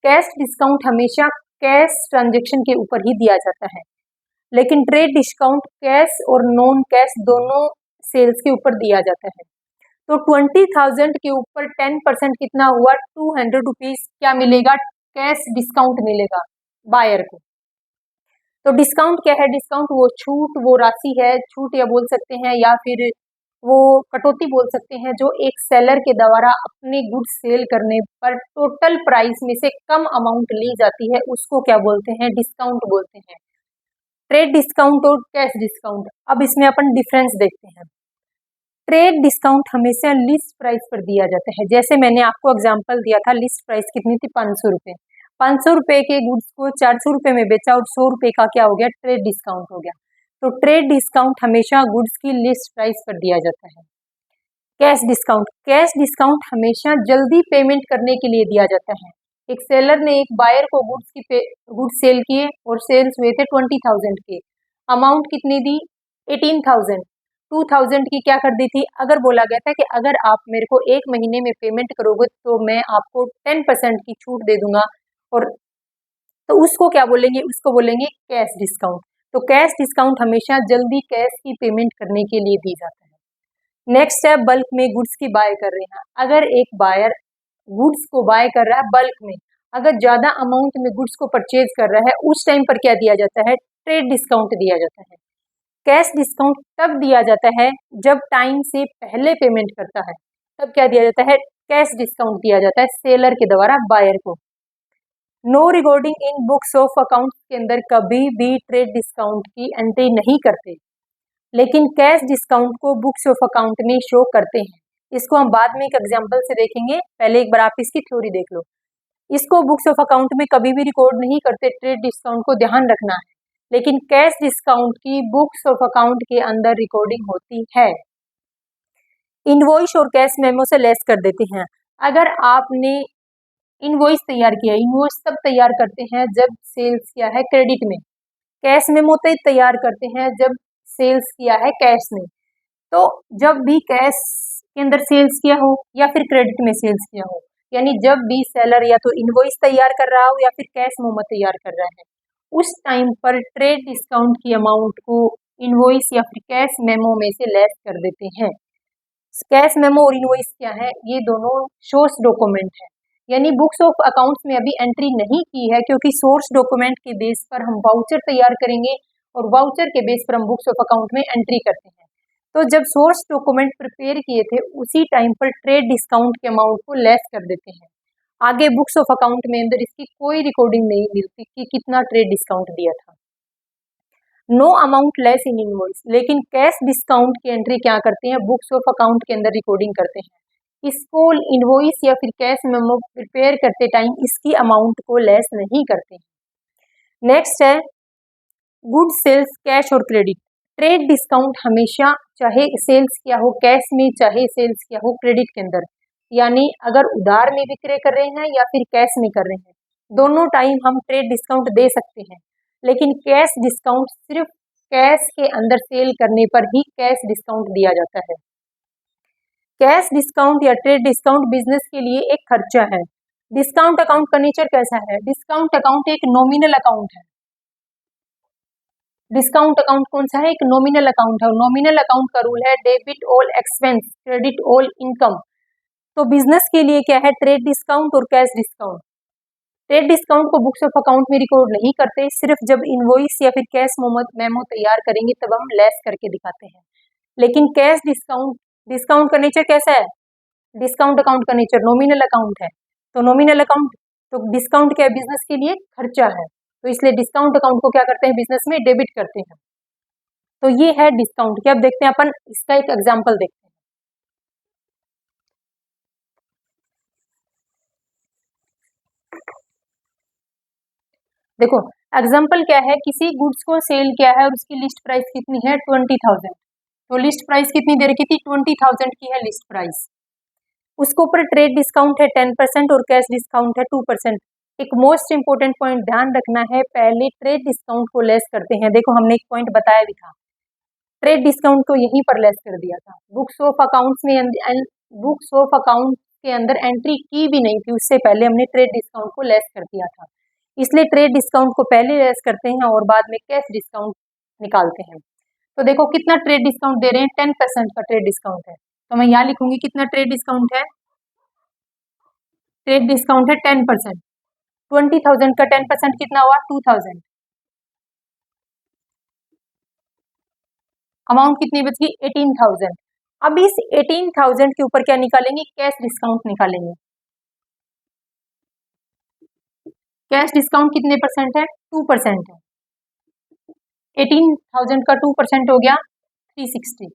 कैश डिस्काउंट हमेशा कैश ट्रांजेक्शन के ऊपर ही दिया जाता है, लेकिन ट्रेड डिस्काउंट कैश और नॉन कैश दोनों सेल्स के ऊपर दिया जाता है। तो 20,000 के ऊपर 10% कितना हुआ? 200 रुपीज क्या मिलेगा? कैश डिस्काउंट मिलेगा बायर को। तो डिस्काउंट क्या है? डिस्काउंट वो छूट, वो राशि है, छूट या बोल सकते हैं या फिर वो कटौती बोल सकते हैं, जो एक सेलर के द्वारा अपने गुड्स सेल करने पर टोटल प्राइस में से कम अमाउंट ली जाती है, उसको क्या बोलते हैं? डिस्काउंट बोलते हैं। ट्रेड डिस्काउंट और कैश डिस्काउंट, अब इसमें अपन डिफरेंस देखते हैं। ट्रेड डिस्काउंट हमेशा लिस्ट प्राइस पर दिया जाता है। जैसे मैंने आपको एग्जांपल दिया था, लिस्ट प्राइस कितनी थी? 500 रुपए। 500 रुपए के गुड्स को 400 रुपए में बेचा और 100 रुपए का क्या हो गया? ट्रेड डिस्काउंट हो गया। तो ट्रेड डिस्काउंट हमेशा गुड्स की लिस्ट प्राइस पर दिया जाता है। कैश डिस्काउंट, कैश डिस्काउंट हमेशा जल्दी पेमेंट करने के लिए दिया जाता है। एक सेलर ने एक बायर को गुड्स सेल किए और सेल्स हुए थे 20,000 के। अमाउंट कितनी दी? 18,000। 2,000 की क्या कर दी थी? अगर बोला गया था कि अगर आप मेरे को 1 महीने में पेमेंट करोगे तो मैं आपको 10% की छूट दे दूंगा, और तो उसको क्या बोलेंगे? उसको बोलेंगे कैश डिस्काउंट। तो कैश डिस्काउंट हमेशा जल्दी कैश की पेमेंट करने के लिए दी जाता है। नेक्स्ट है बल्क में गुड्स की बाय कर रहे हैं। अगर एक बायर गुड्स को बाय कर रहा है बल्क में, अगर ज्यादा अमाउंट में गुड्स को परचेज कर रहा है, उस टाइम पर क्या दिया जाता है? ट्रेड डिस्काउंट दिया जाता है। कैश डिस्काउंट तब दिया जाता है जब टाइम से पहले पेमेंट करता है, तब क्या दिया जाता है? कैश डिस्काउंट दिया जाता है सेलर के द्वारा बायर को। No recording in books of account के अंदर कभी भी ट्रेड डिस्काउंट की एंट्री नहीं करते, लेकिन कैश डिस्काउंट को बुक्स ऑफ अकाउंट में शो करते हैं। इसको हम बाद में एक एग्जांपल से देखेंगे, पहले एक बार आप इसकी थ्योरी देख लो। इसको बुक्स ऑफ अकाउंट में कभी भी रिकॉर्ड नहीं करते, ट्रेड डिस्काउंट को ध्यान रखना है, लेकिन कैश डिस्काउंट की बुक्स ऑफ अकाउंट के अंदर रिकॉर्डिंग होती है। इनवॉइस और कैश मेमो से लेस कर देते हैं। अगर आपने इनवॉइस तैयार किया, इनवॉइस तब तैयार करते हैं जब सेल्स किया है क्रेडिट में, कैश मेमो तब तैयार करते हैं जब सेल्स किया है कैश में। तो जब भी कैश के अंदर सेल्स किया हो या फिर क्रेडिट में सेल्स किया हो, यानी जब भी सेलर या तो इनवॉइस तैयार कर रहा हो या फिर कैश मेमो तैयार कर रहा है, उस टाइम पर ट्रेड डिस्काउंट की अमाउंट को इनवॉइस या फिर कैश मेमो में से लेस कर देते हैं। कैश मेमो और इनवॉइस क्या है? ये दोनों सोर्स डॉक्यूमेंट है, यानी बुक्स ऑफ अकाउंट्स में अभी एंट्री नहीं की है, क्योंकि सोर्स डॉक्यूमेंट के बेस पर हम वाउचर तैयार करेंगे और वाउचर के बेस पर हम बुक्स ऑफ अकाउंट में एंट्री करते हैं। तो जब सोर्स डॉक्यूमेंट प्रिपेयर किए थे उसी टाइम पर ट्रेड डिस्काउंट के अमाउंट को लेस कर देते हैं। आगे बुक्स ऑफ अकाउंट में अंदर इसकी कोई रिकॉर्डिंग नहीं मिलती कि कितना ट्रेड डिस्काउंट दिया था। No amount less in invoice, लेकिन कैश डिस्काउंट की एंट्री क्या करते हैं? बुक्स ऑफ अकाउंट के अंदर रिकॉर्डिंग करते हैं। इसको इनवॉइस या फिर कैश मेमो प्रिपेयर करते टाइम इसकी अमाउंट को लेस नहीं करते हैं। नेक्स्ट है गुड सेल्स कैश और क्रेडिट। ट्रेड डिस्काउंट हमेशा चाहे सेल्स किया हो कैश में, चाहे सेल्स किया हो क्रेडिट के अंदर, यानी अगर उधार में विक्रय कर रहे हैं या फिर कैश में कर रहे हैं, दोनों टाइम हम ट्रेड डिस्काउंट दे सकते हैं, लेकिन कैश डिस्काउंट सिर्फ कैश के अंदर सेल करने पर ही कैश डिस्काउंट दिया जाता है। कैश डिस्काउंट या ट्रेड डिस्काउंट बिजनेस के लिए एक खर्चा है। डिस्काउंट अकाउंट का नेचर कैसा है? डिस्काउंट अकाउंट एक नॉमिनल अकाउंट है। डिस्काउंट अकाउंट कौन सा है? एक नॉमिनल अकाउंट है। नॉमिनल अकाउंट का रूल है debit all expense, credit all income. तो बिजनेस के लिए क्या है? ट्रेड डिस्काउंट और कैश डिस्काउंट। ट्रेड डिस्काउंट को बुक्स ऑफ अकाउंट में रिकॉर्ड नहीं करते, सिर्फ जब इनवॉइस या फिर कैश मेमो तैयार करेंगे तब हम लेस करके दिखाते हैं। लेकिन कैश डिस्काउंट, डिस्काउंट का नेचर कैसा है? डिस्काउंट अकाउंट का नेचर नॉमिनल अकाउंट है। तो नॉमिनल अकाउंट, तो डिस्काउंट क्या है? बिजनेस के लिए खर्चा है, तो इसलिए डिस्काउंट अकाउंट को क्या करते हैं? बिजनेस में डेबिट करते हैं। तो ये है डिस्काउंट की। अब देखते हैं अपन इसका एक एग्जाम्पल देखते हैं। देखो एग्जाम्पल क्या है, किसी गुड्स को सेल किया है और उसकी लिस्ट प्राइस कितनी है? 20,000। तो लिस्ट प्राइस कितनी दे रखी थी? 20,000 की है लिस्ट प्राइस। उसके ऊपर ट्रेड डिस्काउंट है 10% और कैश डिस्काउंट है 2%। एक मोस्ट इंपोर्टेंट पॉइंट ध्यान रखना है, पहले ट्रेड डिस्काउंट को लेस करते हैं। देखो हमने एक पॉइंट बताया भी था, ट्रेड डिस्काउंट को यहीं पर लेस कर दिया था। बुक्स ऑफ अकाउंट्स में, बुक्स ऑफ अकाउंट के अंदर एंट्री की भी नहीं थी, उससे पहले हमने ट्रेड डिस्काउंट को लेस कर दिया था। इसलिए ट्रेड डिस्काउंट को पहले लेस करते हैं और बाद में कैश डिस्काउंट निकालते हैं। तो देखो कितना ट्रेड डिस्काउंट दे रहे हैं? 10% का ट्रेड डिस्काउंट है। तो मैं यहाँ लिखूंगी कितना ट्रेड डिस्काउंट है? ट्रेड डिस्काउंट है 10%। 20,000 का 10% कितना हुआ? 2,000। अमाउंट कितनी बच गई? 18,000। अब इस 18,000 के ऊपर क्या निकालेंगे? कैश डिस्काउंट निकालेंगे। कैश डिस्काउंट कितने परसेंट है? 2% है। 18,000 का 2% हो गया 360।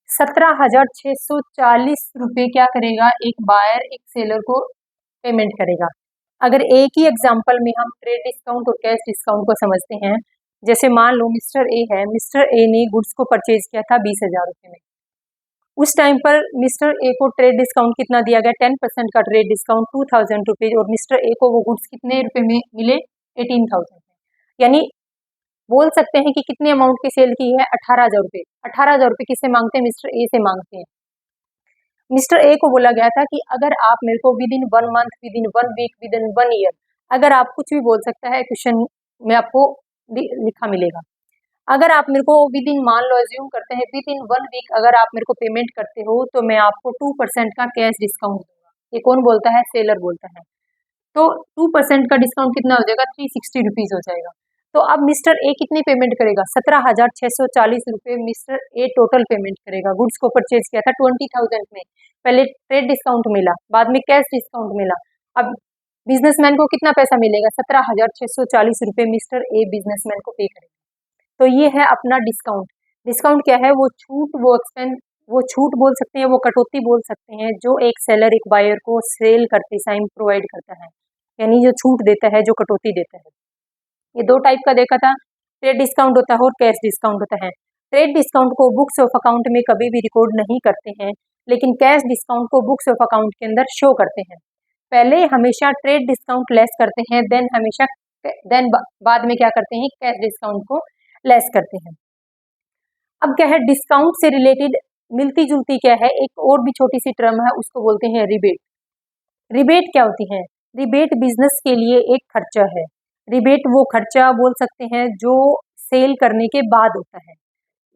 17,640 रुपये क्या करेगा? एक बायर एक सेलर को पेमेंट करेगा। अगर एक ही एग्जांपल में हम ट्रेड डिस्काउंट और कैश डिस्काउंट को समझते हैं, जैसे मान लो मिस्टर ए है, मिस्टर ए ने गुड्स को परचेज किया था 20,000 रुपये में। उस टाइम पर मिस्टर ए को ट्रेड डिस्काउंट कितना दिया गया? 10% का ट्रेड डिस्काउंट 2,000 रुपीज, और मिस्टर ए को वो गुड्स कितने रुपए में मिले? 18,000 में। यानी बोल सकते हैं कि कितने अमाउंट की सेल की है? 18,000 रुपये। 18,000 रुपये किससे मांगते हैं? मिस्टर ए से मांगते हैं। मिस्टर ए को बोला गया था कि अगर आप मेरे को within 1 month, within 1 week, within 1 year, अगर आप कुछ भी बोल सकता है, क्वेश्चन में आपको लिखा मिलेगा। अगर आप मेरे को विद इन, मान लो अज्यूम करते हैं विद इन 1 वीक अगर आप मेरे को पेमेंट करते हो तो मैं आपको 2% का कैश डिस्काउंट दूंगा। ये कौन बोलता है? सेलर बोलता है। तो 2% का डिस्काउंट कितना हो जाएगा? 360 रुपीज हो जाएगा। तो अब मिस्टर ए कितनी पेमेंट करेगा? 17,640 रुपये मिस्टर ए टोटल पेमेंट करेगा। गुड्स को परचेज किया था 20,000 में, पहले ट्रेड डिस्काउंट मिला, बाद में कैश डिस्काउंट मिला। अब बिजनेसमैन को कितना पैसा मिलेगा? 17,640 रुपये मिस्टर ए बिजनेसमैन को पे करेगा। तो ये है अपना डिस्काउंट। डिस्काउंट क्या है? वो छूट, वो एक्सपेंस, वो छूट बोल सकते हैं, वो कटौती बोल सकते हैं, जो एक सेलर एक बायर को सेल करते टाइम प्रोवाइड करता है, यानी जो छूट देता है, जो कटौती देता है। ये दो टाइप का देखा था, ट्रेड डिस्काउंट होता है और कैश डिस्काउंट होता है। ट्रेड डिस्काउंट को बुक्स ऑफ अकाउंट में कभी भी रिकॉर्ड नहीं करते हैं, लेकिन कैश डिस्काउंट को बुक्स ऑफ अकाउंट के अंदर शो करते हैं। पहले हमेशा ट्रेड डिस्काउंट लेस करते हैं, देन बाद में क्या करते हैं? कैश डिस्काउंट को लेस करते हैं। अब क्या है? डिस्काउंट से रिलेटेड मिलती जुलती क्या है, एक और भी छोटी सी टर्म है, उसको बोलते हैं रिबेट। रिबेट क्या होती है? रिबेट बिजनेस के लिए एक खर्चा है। रिबेट वो खर्चा बोल सकते हैं जो सेल करने के बाद होता है।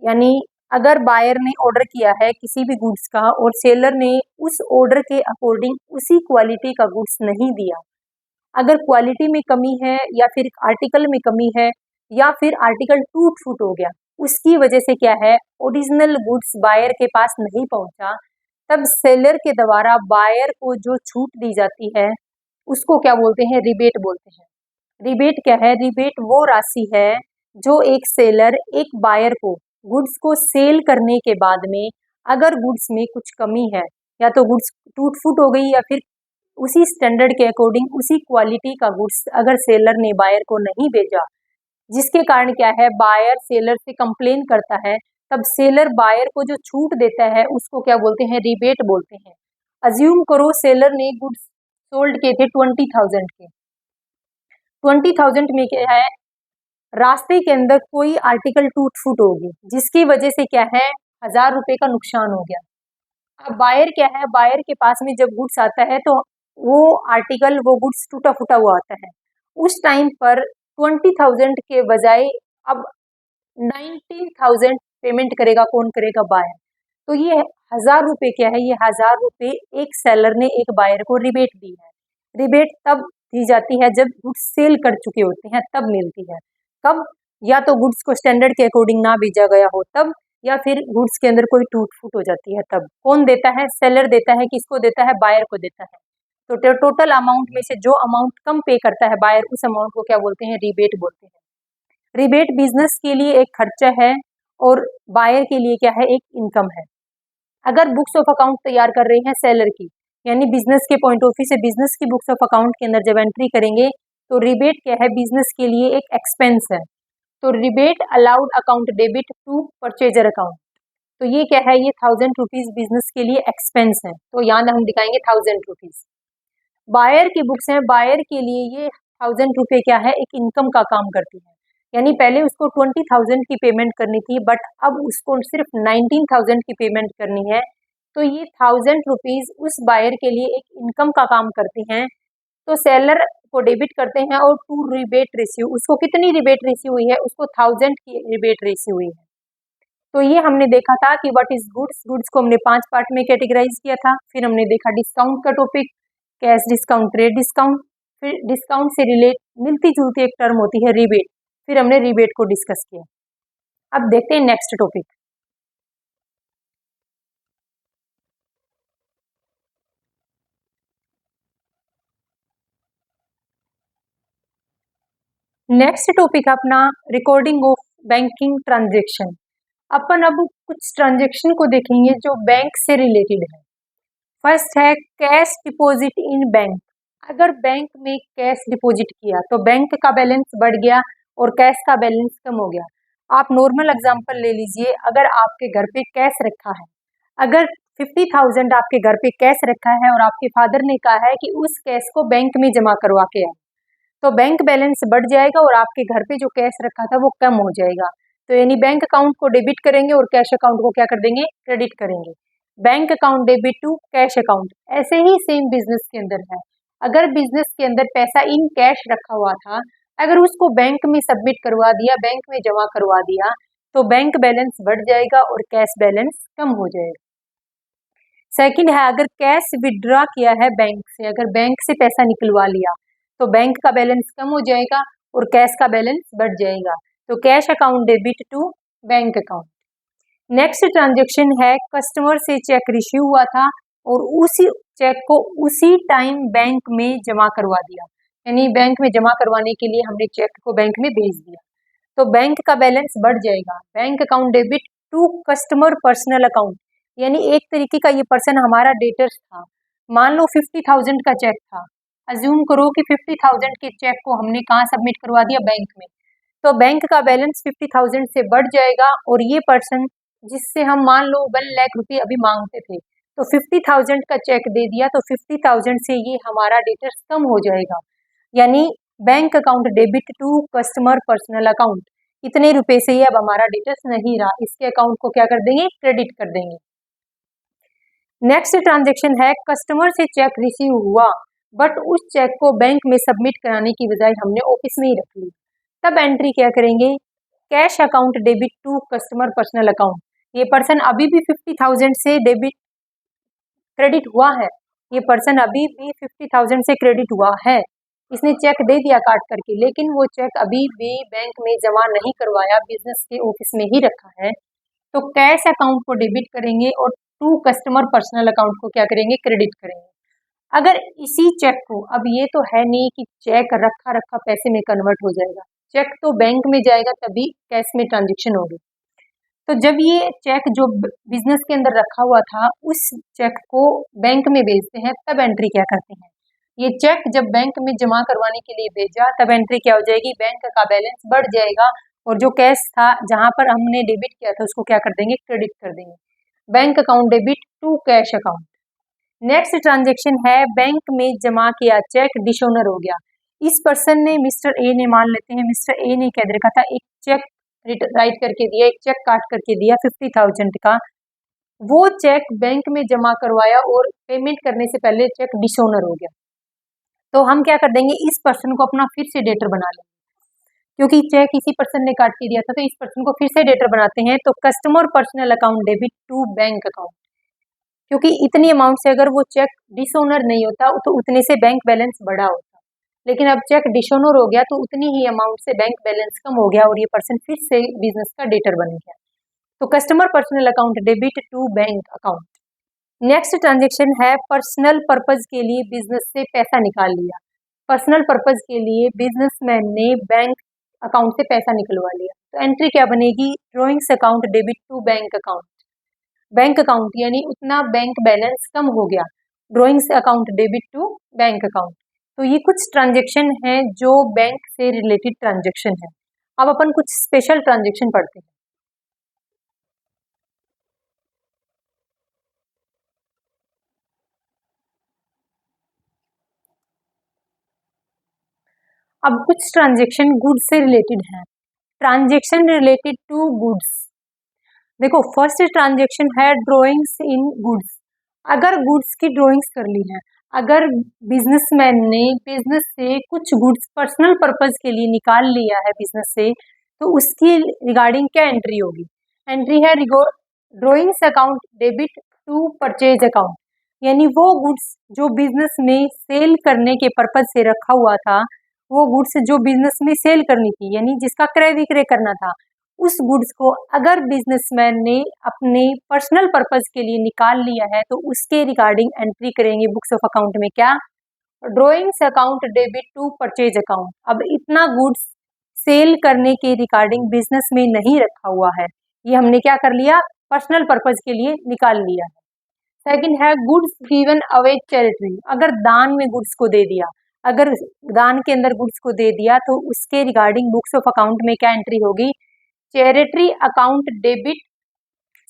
यानी अगर बायर ने ऑर्डर किया है किसी भी गुड्स का और सेलर ने उस ऑर्डर के अकॉर्डिंग उसी क्वालिटी का गुड्स नहीं दिया, अगर क्वालिटी में कमी है या फिर आर्टिकल में कमी है या फिर आर्टिकल टूट फूट हो गया, उसकी वजह से क्या है, ओरिजिनल गुड्स बायर के पास नहीं पहुंचा, तब सेलर के द्वारा बायर को जो छूट दी जाती है उसको क्या बोलते हैं? रिबेट बोलते हैं। रिबेट क्या है? रिबेट वो राशि है जो एक सेलर एक बायर को गुड्स को सेल करने के बाद में अगर गुड्स में कुछ कमी है, या तो गुड्स टूट फूट हो गई या फिर उसी स्टैंडर्ड के अकॉर्डिंग उसी क्वालिटी का गुड्स अगर सेलर ने बायर को नहीं भेजा, जिसके कारण क्या है, बायर सेलर से कंप्लेन करता है, तब सेलर बायर को जो छूट देता है उसको क्या बोलते हैं? रिबेट बोलते हैं। अज्यूम करो सेलर ने गुड्स सोल्ड किए थे 20,000 के, 20,000 में क्या है, रास्ते के अंदर कोई आर्टिकल टूट फूट होगी जिसकी वजह से क्या है, 1,000 रुपए का नुकसान हो गया। अब बायर क्या है, बायर के पास में जब गुड्स आता है तो वो आर्टिकल, वो गुड्स टूटा फूटा हुआ आता है। उस टाइम पर 20,000 के बजाय अब 19,000 पेमेंट करेगा, कौन करेगा? बायर। तो ये 1,000 रुपए क्या है, ये 1,000 रुपए एक सेलर ने एक बायर को रिबेट दी है। रिबेट तब दी जाती है जब गुड्स सेल कर चुके होते हैं तब मिलती है। कब? या तो गुड्स को स्टैंडर्ड के अकॉर्डिंग ना भेजा गया हो तब, या फिर गुड्स के अंदर कोई टूट फूट हो जाती है तब। कौन देता है? सेलर देता है। किसको देता है? बायर को देता है। तो टोटल अमाउंट में से जो अमाउंट कम पे करता है बायर, उस अमाउंट को क्या बोलते हैं? रिबेट बोलते हैं। रिबेट बिजनेस के लिए एक खर्चा है और बायर के लिए क्या है? एक इनकम है। अगर बुक्स ऑफ अकाउंट तैयार कर रहे हैं सेलर की, यानी बिजनेस के पॉइंट ऑफ व्यू से बिजनेस की बुक्स ऑफ अकाउंट के अंदर जब एंट्री करेंगे तो रिबेट क्या है? बिजनेस के लिए एक एक्सपेंस है। तो rebate allowed account debit to purchaser account. तो ये क्या है? ये 1000 रुपीज बिजनेस के लिए एक्सपेंस है, तो यहाँ हम दिखाएंगे 1000 रुपीज। बायर की बुक्स हैं, बायर के लिए ये 1000 रुपये क्या है? एक इनकम का काम करती है। यानी पहले उसको 20,000 की पेमेंट करनी थी, बट अब उसको सिर्फ 19,000 की पेमेंट करनी है। तो ये 1000 रुपीज उस बायर के लिए एक इनकम का काम करती हैं। तो सेलर को डेबिट करते हैं और टू रिबेट रेशियो, उसको कितनी रिबेट रेशियो हुई है? उसको 1000 की रिबेट रेशियो हुई है। तो ये हमने देखा था कि व्हाट इज गुड्स। गुड्स को हमने 5 पार्ट में कैटेगराइज किया था। फिर हमने देखा डिस्काउंट का topic, cash discount, trade discount. फिर डिस्काउंट से रिलेट मिलती जुलती एक टर्म होती है रिबेट। फिर हमने रिबेट को डिस्कस किया। अब देखते हैं नेक्स्ट टॉपिक। नेक्स्ट टॉपिक अपना रिकॉर्डिंग ऑफ बैंकिंग ट्रांजेक्शन। अपन अब कुछ ट्रांजेक्शन को देखेंगे जो बैंक से रिलेटेड है। फर्स्ट है कैश डिपॉजिट इन बैंक। अगर बैंक में कैश डिपॉजिट किया तो बैंक का बैलेंस बढ़ गया और कैश का बैलेंस कम हो गया। आप नॉर्मल एग्जांपल ले लीजिए। अगर आपके घर पे कैश रखा है, अगर 50,000 आपके घर पे कैश रखा है और आपके फादर ने कहा है कि उस कैश को बैंक में जमा करवा के आए, तो बैंक बैलेंस बढ़ जाएगा और आपके घर पे जो कैश रखा था वो कम हो जाएगा। तो यानी बैंक अकाउंट को डेबिट करेंगे और कैश अकाउंट को क्या कर देंगे? क्रेडिट करेंगे। Bank account debit to cash account. ऐसे ही सेम बिजनेस के अंदर है। अगर बिजनेस के अंदर पैसा इन कैश रखा हुआ था, अगर उसको बैंक में सबमिट करवा दिया, बैंक में जमा करवा दिया, तो बैंक बैलेंस बढ़ जाएगा और कैश बैलेंस कम हो जाएगा। सेकंड है अगर कैश विड्रॉ किया है बैंक से, अगर बैंक से पैसा निकलवा लिया तो बैंक का बैलेंस कम हो जाएगा और कैश का बैलेंस बढ़ जाएगा। तो cash account debit to bank account. Next transaction है कस्टमर से चेक रिसीव हुआ था और उसी चेक को उसी टाइम बैंक में जमा करवा दिया, यानी बैंक में जमा करवाने के लिए हमने चेक को बैंक में भेज दिया, तो बैंक का बैलेंस बढ़ जाएगा। Bank account debit to customer personal account, यानी एक तरीके का ये पर्सन हमारा डेटर्स था। मान लो 50,000 का चेक था। अज्यूम करो कि 50,000 के चेक को हमने कहाँ सबमिट करवा दिया? बैंक में। तो बैंक का बैलेंस 50,000 से बढ़ जाएगा और ये पर्सन जिससे हम मान लो 1 लाख रुपये अभी मांगते थे, तो 50,000 का चेक दे दिया, तो 50,000 से ये हमारा डेटर्स कम हो जाएगा। यानी bank account debit to customer personal account, इतने रुपए से ये अब हमारा डेटर्स नहीं रहा, इसके अकाउंट को क्या कर देंगे? क्रेडिट कर देंगे। नेक्स्ट ट्रांजेक्शन है कस्टमर से चेक रिसीव हुआ बट उस चेक को बैंक में सबमिट कराने की बजाय हमने ऑफिस में ही रख लिया, तब एंट्री क्या करेंगे? Cash account debit to customer personal account. ये पर्सन अभी भी 50,000 से डेबिट क्रेडिट हुआ है, ये पर्सन अभी भी 50,000 से क्रेडिट हुआ है, इसने चेक दे दिया काट करके, लेकिन वो चेक अभी भी बैंक में जमा नहीं करवाया, बिजनेस के ऑफिस में ही रखा है। तो कैश अकाउंट को डेबिट करेंगे और टू कस्टमर पर्सनल अकाउंट को क्या करेंगे? क्रेडिट करेंगे। अगर इसी चेक को, अब ये तो है नहीं कि चेक रखा रखा पैसे में कन्वर्ट हो जाएगा, चेक तो बैंक में जाएगा तभी कैश में ट्रांजेक्शन होगी। तो जब ये चेक जो बिजनेस के अंदर रखा हुआ था उस चेक को बैंक में भेजते हैं, तब एंट्री क्या करते हैं? ये चेक जब बैंक में जमा करवाने के लिए भेजा, तब एंट्री क्या हो जाएगी? बैंक का बैलेंस बढ़ जाएगा और जो कैश था जहां पर हमने डेबिट किया था उसको क्या कर देंगे? क्रेडिट कर देंगे। Bank account debit to cash account. Next transaction है बैंक में जमा किया चेक डिसऑनर हो गया। इस पर्सन ने, मिस्टर ए ने, मान लेते हैं मिस्टर ए ने क्या रखा था? एक चेक राइट करके दिया, एक चेक काट करके दिया 50,000 का, वो चेक बैंक में जमा करवाया और पेमेंट करने से पहले चेक डिसऑनर हो गया, तो हम क्या कर देंगे? इस पर्सन को अपना फिर से डेटर बना लेंगे, क्योंकि चेक इसी पर्सन ने काट के दिया था, तो इस पर्सन को फिर से डेटर बनाते हैं। तो customer personal account debit to bank account, क्योंकि इतनी अमाउंट से अगर वो चेक डिसऑनर नहीं होता तो उतने से बैंक बैलेंस बढ़ा होता, लेकिन अब चेक डिसऑनर हो गया तो उतनी ही अमाउंट से बैंक बैलेंस कम हो गया और ये पर्सन फिर से बिजनेस का डेटर बन गया। तो customer personal account debit to bank account. Next transaction है पर्सनल पर्पज के लिए बिजनेस से पैसा निकाल लिया। पर्सनल पर्पज के लिए बिजनेसमैन ने बैंक अकाउंट से पैसा निकलवा लिया। तो एंट्री क्या बनेगी, drawings account debit to bank account. Bank account यानी उतना बैंक बैलेंस कम हो गया, drawings account debit to bank account. तो ये कुछ ट्रांजेक्शन है जो बैंक से रिलेटेड ट्रांजेक्शन है। अब अपन कुछ स्पेशल ट्रांजेक्शन पढ़ते हैं। अब कुछ ट्रांजेक्शन गुड्स से रिलेटेड है। Transaction related to goods. देखो फर्स्ट ट्रांजेक्शन है ड्रॉइंग्स इन गुड्स। अगर गुड्स की ड्रॉइंग्स कर ली है, अगर बिजनेसमैन ने बिजनेस से कुछ गुड्स पर्सनल पर्पज के लिए निकाल लिया है बिजनेस से, तो उसकी रिगार्डिंग क्या एंट्री होगी, एंट्री है drawings account debit to purchase account. यानी वो गुड्स जो बिजनेस में सेल करने के पर्पज से रखा हुआ था, वो गुड्स जो बिजनेस में सेल करनी थी यानी जिसका क्रय विक्रय करना था, उस गुड्स को अगर बिजनेसमैन ने अपने पर्सनल पर्पज के लिए निकाल लिया है तो उसके रिगार्डिंग एंट्री करेंगे बुक्स ऑफ अकाउंट में, क्या, drawings account debit to purchase account. अब इतना गुड्स सेल करने के रिगार्डिंग बिजनेस में नहीं रखा हुआ है, ये हमने क्या कर लिया, पर्सनल पर्पज के लिए निकाल लिया है। सेकंड है गुड्स गिवन अवे चैरिटी। अगर दान में गुड्स को दे दिया, अगर दान के अंदर गुड्स को दे दिया तो उसके रिगार्डिंग बुक्स ऑफ अकाउंट में क्या एंट्री होगी, charity account debit,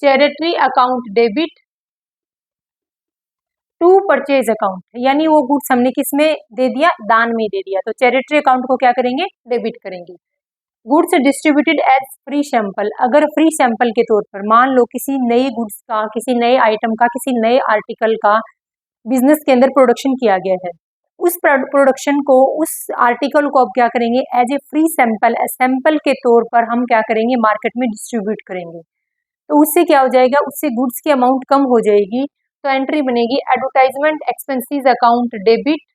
charity account debit to purchase account. यानी वो गुड्स हमने किस में दे दिया, दान में दे दिया, तो चैरिटी अकाउंट को क्या करेंगे, डेबिट करेंगे। Goods distributed as free sample. अगर फ्री सैंपल के तौर पर मान लो किसी नए गुड्स का, किसी नए आइटम का, किसी नए आर्टिकल का बिजनेस के अंदर प्रोडक्शन किया गया है, उस प्रोडक्शन को, उस आर्टिकल को अब क्या करेंगे, as a free sample, sample के तौर पर हम क्या करेंगे, मार्केट में डिस्ट्रीब्यूट करेंगे। तो उससे क्या हो जाएगा, उससे गुड्स की अमाउंट कम हो जाएगी। तो एंट्री बनेगी advertisement expenses account debit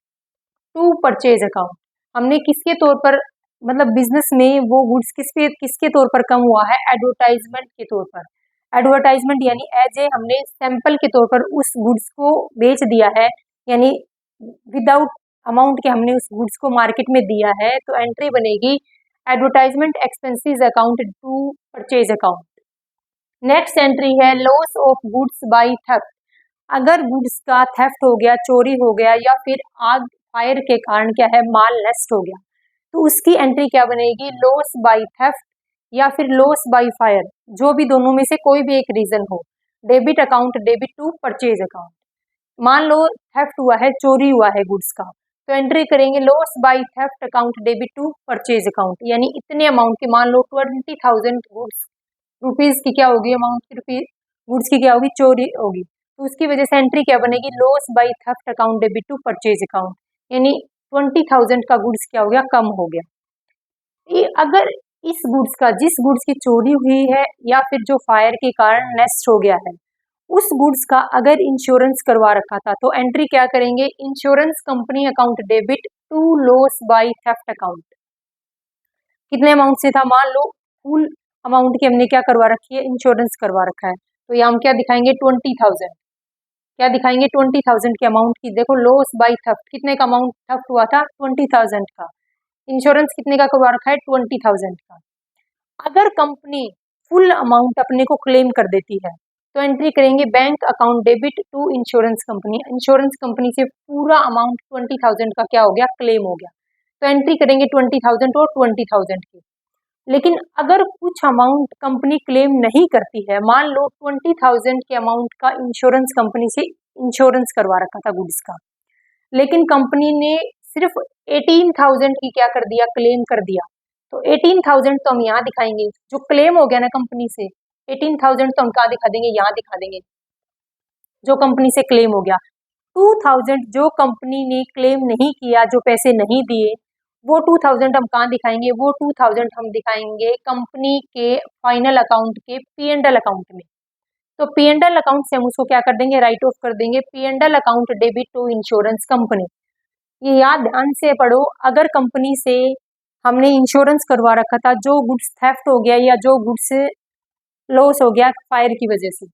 to purchase account. हमने किसके तौर पर, मतलब बिजनेस में वो गुड्स किसके तौर पर कम हुआ है, एडवर्टाइजमेंट के तौर पर। एडवर्टाइजमेंट यानी एज ए हमने सैंपल के तौर पर उस गुड्स को बेच दिया है, यानी विदाउट अमाउंट के हमने उस गुड्स को मार्केट में दिया है। तो एंट्री बनेगी advertisement expenses account to purchase account. Next entry है loss of goods by theft. अगर गुड्स का थेफ्ट हो गया, चोरी हो गया, या फिर आग फायर के कारण क्या है, माल नष्ट हो गया, तो उसकी एंट्री क्या बनेगी, लॉस बाय थेफ्ट या फिर लॉस बाय फायर, जो भी दोनों में से कोई भी एक रीजन हो। Debit account debit to purchase account. मान लो थेफ्ट हुआ है, चोरी हुआ है गुड्स का, तो एंट्री करेंगे loss by theft account debit to purchase account. यानी इतने अमाउंट की, मान लो 20,000 गुड्स रुपीज की क्या होगी, अमाउंट की रुपीज गुड्स की क्या होगी, चोरी होगी, तो उसकी वजह से एंट्री क्या बनेगी, loss by theft account debit to purchase account. यानी 20,000 का गुड्स क्या हो गया, कम हो गया। ये अगर इस गुड्स का, जिस गुड्स की चोरी हुई है या फिर जो फायर के कारण नष्ट हो गया है, उस गुड्स का अगर इंश्योरेंस करवा रखा था, तो एंट्री क्या करेंगे, insurance company account debit to loss by theft account. कितने अमाउंट से था, मान लो फुल अमाउंट की हमने क्या करवा रखी है, इंश्योरेंस करवा रखा है, तो यहाँ हम क्या दिखाएंगे, 20,000, क्या दिखाएंगे, 20,000 के अमाउंट की। देखो लॉस बाय थेफ्ट, कितने का अमाउंट थेफ्ट हुआ था, 20,000 का। इंश्योरेंस कितने का करवा रखा है, 20,000 का। अगर कंपनी फुल अमाउंट अपने को क्लेम कर देती है, तो एंट्री करेंगे bank account debit to insurance company. Insurance company से पूरा अमाउंट 20,000 का क्या हो गया, क्लेम हो गया, तो एंट्री करेंगे 20,000 और 20,000 की। लेकिन अगर कुछ अमाउंट कंपनी क्लेम नहीं करती है, मान लो 20,000 के अमाउंट का इंश्योरेंस कंपनी से इंश्योरेंस करवा रखा था गुड्स का, लेकिन कंपनी ने सिर्फ 18,000 की क्या कर दिया, क्लेम कर दिया, तो 18,000 तो हम यहाँ दिखाएंगे, जो क्लेम हो गया ना कंपनी से, 18,000 तो हम कहाँ दिखा देंगे, यहाँ दिखा देंगे, जो कंपनी से क्लेम हो गया। 2,000 जो कंपनी ने क्लेम नहीं किया, जो पैसे नहीं दिए, वो 2,000 हम कहाँ दिखाएंगे, वो 2,000 हम दिखाएंगे कंपनी के फाइनल अकाउंट के P&L अकाउंट में। तो P&L अकाउंट से हम उसको क्या कर देंगे, राइट ऑफ कर देंगे, P&L account debit to insurance company. ये याद ध्यान से पढ़ो, अगर कंपनी से हमने इंश्योरेंस करवा रखा था, जो गुड्स थेफ्ट हो गया या जो गुड्स लॉस हो गया फायर की वजह से,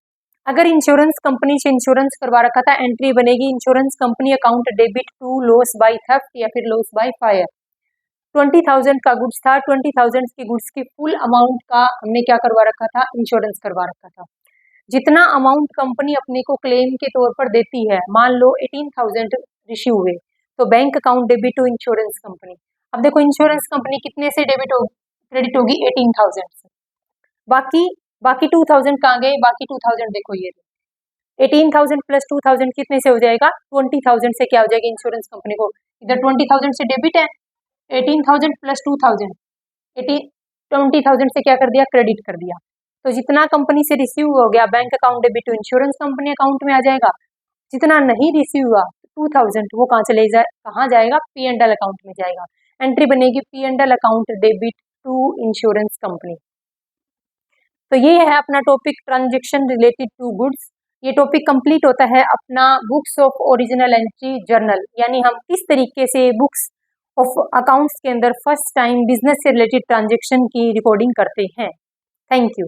अगर इंश्योरेंस कंपनी से इंश्योरेंस करवा रखा था, एंट्री बनेगी insurance company account debit to loss by theft या फिर लॉस बाय फायर। 20,000 का गुड्स था, 20,000 की गुड्स की फुल अमाउंट का हमने क्या करवा रखा था, इंश्योरेंस करवा रखा था। जितना अमाउंट कंपनी अपने को क्लेम के तौर पर देती है, मान लो 18,000 रिसीव हुए, तो bank account debit to insurance company. अब देखो इंश्योरेंस कंपनी कितने से डेबिट हो क्रेडिट होगी, 18,000 से। बाकी बाकी 2,000 कहाँ गए, बाकी 2,000 देखो ये 18,000 प्लस 2,000 कितने से हो जाएगा, 20,000 से क्या हो जाएगा इंश्योरेंस कंपनी को, इधर 20,000 से डेबिट है, 18,000 प्लस 2,000 20,000 से क्या कर दिया, क्रेडिट कर दिया। तो जितना कंपनी से रिसीव हो गया bank account debit to insurance company account में आ जाएगा, जितना नहीं रिसीव हुआ 2,000 वो कहाँ जाएगा, पी एंड एल अकाउंट में जाएगा। एंट्री बनेगी P and L account debit to insurance company. तो ये है अपना topic transaction related to goods. ये टॉपिक कंप्लीट होता है अपना books of original entry journal, यानी हम किस तरीके से बुक्स ऑफ अकाउंट्स के अंदर फर्स्ट टाइम बिजनेस से रिलेटेड ट्रांजेक्शन की रिकॉर्डिंग करते हैं। Thank you.